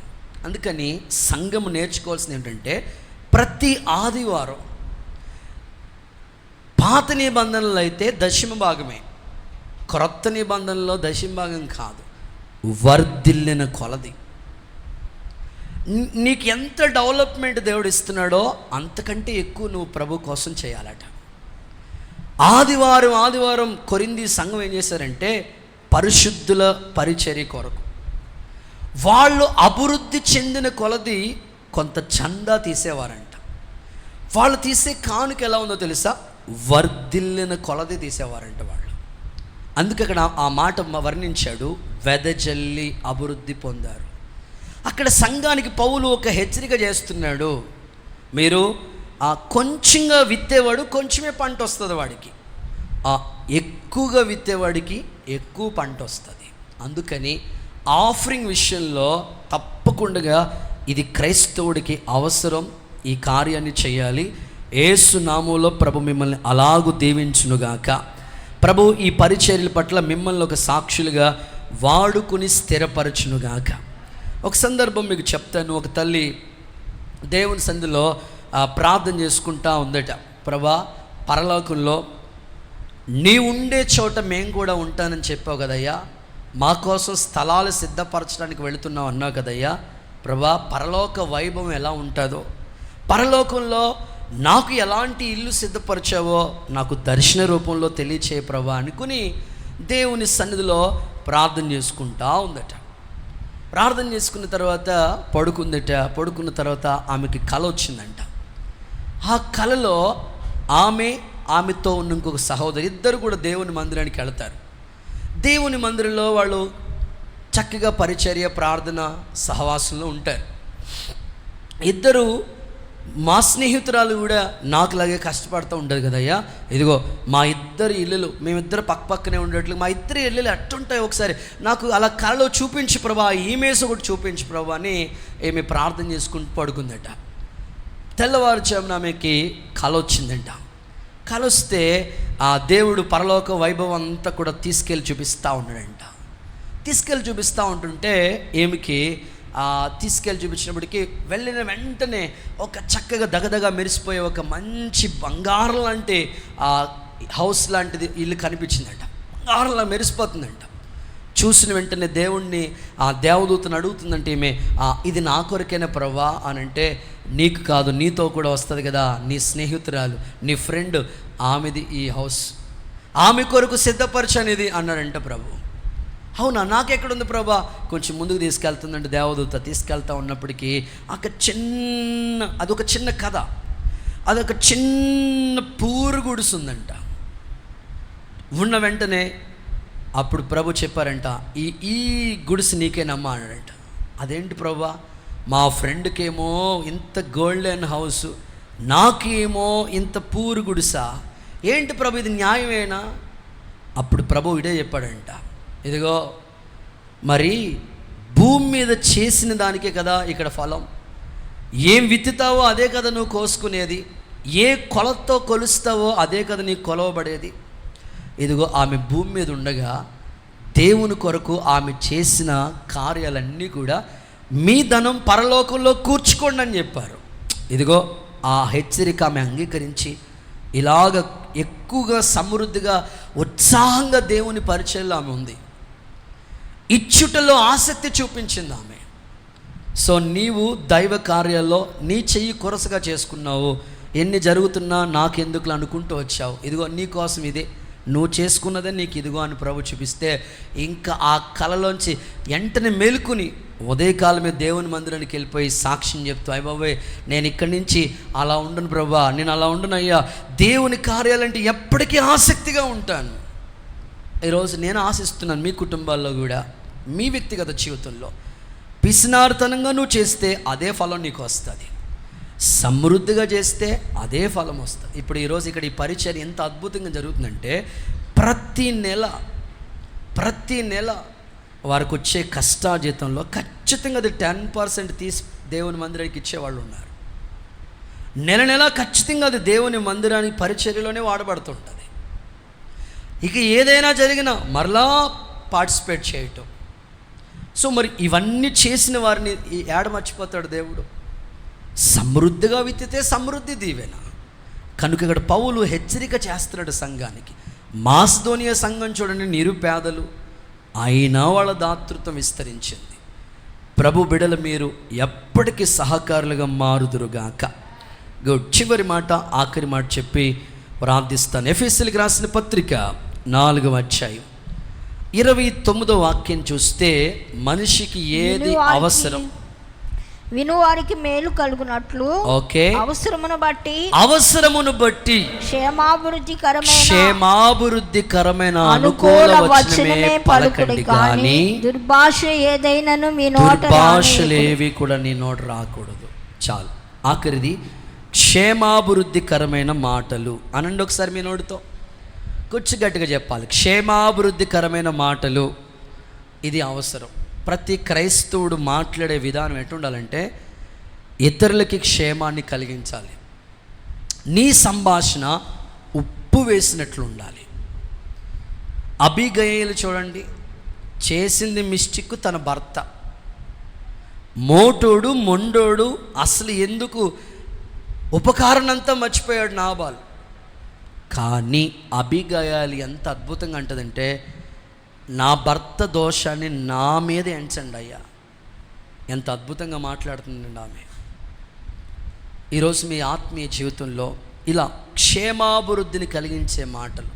అందుకని సంఘం నేర్చుకోవాల్సింది ఏంటంటే, ప్రతి ఆదివారం, పాత నిబంధనలు అయితే 10వ భాగమే, క్రొత్త నిబంధనలో 10వ భాగం కాదు, వర్ధిల్లిన కొలది. నీకు ఎంత డెవలప్మెంట్ దేవుడు ఇస్తున్నాడో అంతకంటే ఎక్కువ నువ్వు ప్రభు కోసం చేయాలట. ఆదివారం కొరింథీ సంఘం ఏం చేశారంటే, పరిశుద్ధుల పరిచర్య కొరకు వాళ్ళు అభివృద్ధి చెందిన కొలది కొంత చందా తీసేవారంట. వాళ్ళు తీసే కానుక ఎలా ఉందో తెలుసా, వర్ధిల్లిన కొలది తీసేవారంట వాళ్ళు. అందుకే అక్కడ ఆ మాట వర్ణించాడు, వెదజల్లి అభివృద్ధి పొందారు. అక్కడ సంఘానికి పౌలు ఒక హెచ్చరిక చేస్తున్నాడు, మీరు కొంచెంగా విత్తేవాడు కొంచెమే పంట వస్తుంది, వాడికి ఎక్కువగా విత్తేవాడికి ఎక్కువ పంట వస్తుంది. అందుకని ఆఫరింగ్ విషయంలో తప్పకుండా ఇది క్రైస్తవుడికి అవసరం, ఈ కార్యాన్ని చేయాలి. యేసు నామములో ప్రభు మిమ్మల్ని అలాగూ దీవించునుగాక. ప్రభు ఈ పరిచర్యల పట్ల మిమ్మల్ని ఒక సాక్షులుగా వాడుకుని స్థిరపరచునుగాక. ఒక సందర్భం మీకు చెప్తాను. ఒక తల్లి దేవుని సన్నిధిలో ప్రార్థన చేసుకుంటా ఉందట, ప్రభా పరలోకంలో నీ ఉండే చోట మేము కూడా ఉంటానని చెప్పావు కదయ్యా, మా కోసం స్థలాలు సిద్ధపరచడానికి వెళుతున్నావు అన్నావు కదయ్యా. ప్రభా, పరలోక వైభవం ఎలా ఉంటుందో, పరలోకంలో నాకు ఎలాంటి ఇల్లు సిద్ధపరిచావో నాకు దర్శన రూపంలో తెలియచేయ ప్రభా అనుకుని దేవుని సన్నిధిలో ప్రార్థన చేసుకుంటా ఉందట. ప్రార్థన చేసుకున్న తర్వాత పడుకుందట. పడుకున్న తర్వాత ఆమెకి కల వచ్చిందంట. ఆ కలలో ఆమెతో ఉన్న ఇంకొక సహోదరి ఇద్దరు కూడా దేవుని మందిరానికి వెళతారు. దేవుని మందిరంలో వాళ్ళు చక్కగా పరిచర్య, ప్రార్థన, సహవాసంలో ఉంటారు. ఇద్దరు, మా స్నేహితురాలు కూడా నాకులాగే కష్టపడుతూ ఉండదు కదయ్యా, ఇదిగో మా ఇద్దరు ఇల్లులు, మేమిద్దరు పక్కనే ఉండేట్లు మా ఇద్దరు ఇల్లులు ఎట్టుంటాయి ఒకసారి నాకు అలా కళలో చూపించు ప్రభా, ఈమెస్ ఒకటి చూపించు ప్రభా అని ఏమి ప్రార్థన చేసుకుంటూ పడుకుందట. తెల్లవారుజామున ఆమెకి కల వచ్చిందంట. కల వస్తే ఆ దేవుడు పరలోక వైభవం అంతా కూడా తీసుకెళ్ళి చూపిస్తూ ఉన్నాడంట. తీసుకెళ్ళి చూపిస్తూ ఉంటుంటే ఏమికి తీసుకెళ్ళి చూపించినప్పటికీ వెళ్ళిన వెంటనే ఒక చక్కగా దగదగా మెరిసిపోయే ఒక మంచి బంగారం లాంటి హౌస్ లాంటిది ఇల్లు కనిపించిందంట. బంగారంలా మెరిసిపోతుందంట. చూసిన వెంటనే దేవుణ్ణి ఆ దేవదూతను అడుగుతుందంటే ఈమె, ఇది నా కొరకైనా ప్రభా అని అంటే, నీకు కాదు, నీతో కూడా వస్తుంది కదా, నీ స్నేహితురాలు, నీ ఫ్రెండ్, ఆమెది ఈ హౌస్, ఆమె కొరకు సిద్ధపరచనిది అన్నాడంట ప్రభు. అవునా, నాకెక్కడుంది ప్రభా? కొంచెం ముందుకు తీసుకెళ్తుందంటే దేవదూత తీసుకెళ్తా ఉన్నప్పటికీ అదొక చిన్న కథ, అదొక చిన్న పూరు గుడుసుందంట. ఉన్న వెంటనే అప్పుడు ప్రభు చెప్పారంట, ఈ గుడిసి నీకేనమ్మా అన్నాడంట. అదేంటి ప్రభా, మా ఫ్రెండ్కేమో ఇంత గోల్డెన్ హౌస్, నాకేమో ఇంత పూరు గుడిసా, ఏంటి ప్రభు ఇది న్యాయమేనా? అప్పుడు ప్రభు ఇదే చెప్పాడంట, ఇదిగో మరి భూమి మీద చేసిన దానికే కదా ఇక్కడ ఫలం, ఏం విత్తుతావో అదే కదా నువ్వు కోసుకునేది, ఏ కొలతో కొలుస్తావో అదే కదా నీకు కొలవబడేది. ఇదిగో ఆమె భూమి మీద ఉండగా దేవుని కొరకు ఆమె చేసిన కార్యాలన్నీ కూడా మీ ధనం పరలోకంలో కూర్చుకోండి అని చెప్పారు. ఇదిగో ఆ హెచ్చరిక ఆమె అంగీకరించి ఇలాగ ఎక్కువగా సమృద్ధిగా ఉత్సాహంగా దేవుని పరిచయంలో ఆమె ఉంది. ఇచ్చుటలో ఆసక్తి చూపించింది ఆమె. సో నీవు దైవ కార్యాల్లో నీ చెయ్యి కొరసగా చేసుకున్నావు, ఎన్ని జరుగుతున్నా నాకెందుకు అనుకుంటూ వచ్చావు, ఇదిగో నీ కోసం ఇదే, నువ్వు చేసుకున్నదే నీకు ఇదిగో అని ప్రభు చూపిస్తే ఇంకా ఆ కళలోంచి వెంటనే మేలుకుని ఉదయకాలమే దేవుని మందిరానికి వెళ్ళిపోయి సాక్ష్యం చెప్తూ, అయ్య బాబోయ్ నేను ఇక్కడి నుంచి అలా ఉండను ప్రభా, నేను అలా ఉండను అయ్యా, దేవుని కార్యాలంటే ఎప్పటికీ ఆసక్తిగా ఉంటాను. ఈరోజు నేను ఆశిస్తున్నాను మీ కుటుంబాల్లో కూడా, మీ వ్యక్తిగత జీవితంలో పిసినార్తనంగా నువ్వు చేస్తే అదే ఫలం నీకు వస్తుంది, సమృద్ధిగా చేస్తే అదే ఫలం వస్తుంది. ఇప్పుడు ఈరోజు ఇక్కడ ఈ పరిచర్య ఎంత అద్భుతంగా జరుగుతుందంటే ప్రతి నెల వారికి వచ్చే కష్టాజీతంలో ఖచ్చితంగా అది 10% తీసి దేవుని మందిరానికి ఇచ్చేవాళ్ళు ఉన్నారు. నెల ఖచ్చితంగా అది దేవుని మందిరానికి పరిచర్యలోనే వాడబడుతుంటుంది. ఇక ఏదైనా జరిగినా మరలా పార్టిసిపేట్ చేయటం. సో మరి ఇవన్నీ చేసిన వారిని ఏడ మర్చిపోతాడు దేవుడు? సమృద్ధిగా విత్తితే సమృద్ధి దీవెన. కనుక ఇక్కడ పౌలు హెచ్చరిక చేస్తున్నాడు సంఘానికి. మాసిదోనియా సంఘం చూడండి, నిరుపేదలు అయినా వాళ్ళ దాతృత్వం విస్తరించింది. ప్రభు బిడల మీరు ఎప్పటికీ సహకారులుగా మారుదురుగాక. చివరి మాట, ఆఖరి మాట చెప్పి ప్రార్థిస్తాను. ఎఫెసీయులకు రాసిన పత్రిక 4వ అధ్యాయం 29వ వాక్యం చూస్తే, మనిషికి ఏది అవసరం, వినువారికి మేలు కలుగునట్లు అవసరమును బట్టి క్షేమాభివృద్ధికరమైన అనుకూల వచనమే పలకండి గాని దుర్భాష ఏదైనను మీ దుర్భాషలేవి కూడా నీ నోట రాకూడదు. చాలు. ఆఖరిది క్షేమాభివృద్ధికరమైన మాటలు అనండి ఒకసారి మీ నోటితో. కొంచెం గట్టిగా చెప్పాలి. క్షేమాభివృద్ధికరమైన మాటలు, ఇది అవసరం. ప్రతి క్రైస్తవుడు మాట్లాడే విధానం ఎట్టుండాలంటే ఇతరులకి క్షేమాన్ని కలిగించాలి. నీ సంభాషణ ఉప్పు వేసినట్లు ఉండాలి. అబిగయీలు చూడండి, చేసింది మిస్టేక్ తన భర్త, మోటోడు మొండోడు, అసలు ఎందుకు ఉపకారణంతా మర్చిపోయాడు నాబాలు. కానీ అబిగయాలు ఎంత అద్భుతంగా అంటదంటే, నా భర్త దోషాన్ని నా మీద ఎంచండి అయ్యా. ఎంత అద్భుతంగా మాట్లాడుతుందండి ఆమె. ఈరోజు మీ ఆత్మీయ జీవితంలో ఇలా క్షేమాభివృద్ధిని కలిగించే మాటలు,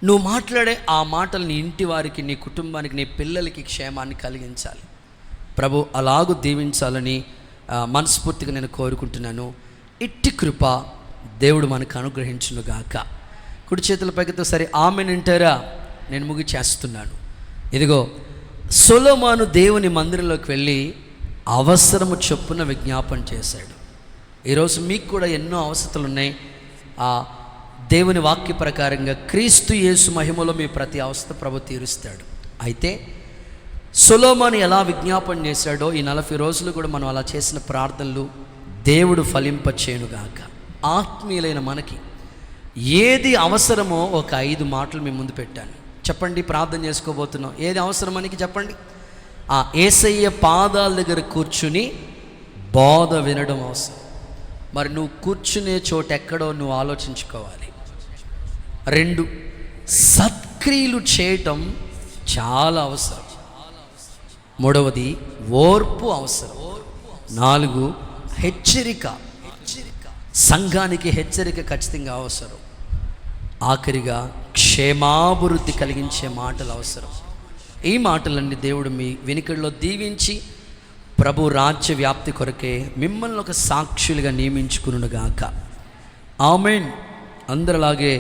నువ్వు మాట్లాడే ఆ మాటలు నీ ఇంటి వారికి, నీ కుటుంబానికి, నీ పిల్లలకి క్షేమాన్ని కలిగించాలి. ప్రభు అలాగూ దీవించాలని మనస్ఫూర్తిగా నేను కోరుకుంటున్నాను. ఇట్టి కృప దేవుడు మనకు అనుగ్రహించునుగాక. కుడి చేతుల పైకితో సరే ఆమెన్ అంటారా? నేను ముగిచేస్తున్నాను. ఇదిగో సొలొమోను దేవుని మందిరంలోకి వెళ్ళి అవసరము చొప్పున విజ్ఞాపన చేశాడు. ఈరోజు మీకు కూడా ఎన్నో అవసరతలు ఉన్నాయి. ఆ దేవుని వాక్య ప్రకారంగా క్రీస్తు యేసు మహిమలో మీ ప్రతి అవసర ప్రభు తీరుస్తాడు. అయితే సొలొమోను ఎలా విజ్ఞాపన చేశాడో ఈ 40 రోజులు కూడా మనం అలా చేసిన ప్రార్థనలు దేవుడు ఫలింపచేయునుగాక. ఆత్మీయులైన మనకి ఏది అవసరమో ఒక 5 మాటలు మీ ముందు పెట్టాను. చెప్పండి, ప్రార్థన చేసుకోబోతున్నాం. ఏది అవసరం మనకి చెప్పండి. ఆ యేసయ్య పాదాల దగ్గర కూర్చుని బోధ వినడం అవసరం. మరి నువ్వు కూర్చునే చోటు ఎక్కడో నువ్వు ఆలోచించుకోవాలి. 2, సత్క్రియలు చేయటం చాలా అవసరం. 3వది ఓర్పు అవసరం. 4, హెచ్చరిక. సంఘానికి హెచ్చరిక ఖచ్చితంగా అవసరం. ఆఖరిగా క్షేమాభివృద్ధి కలిగించే మాటలు అవసరం. ఈ మాటలన్నీ దేవుడు మీ వెనుకల్లో దీవించి ప్రభు రాజ్య వ్యాప్తి కొరకే మిమ్మల్ని ఒక సాక్షులుగా నియమించుకునుగాక. ఆమేన్. అందరిలాగే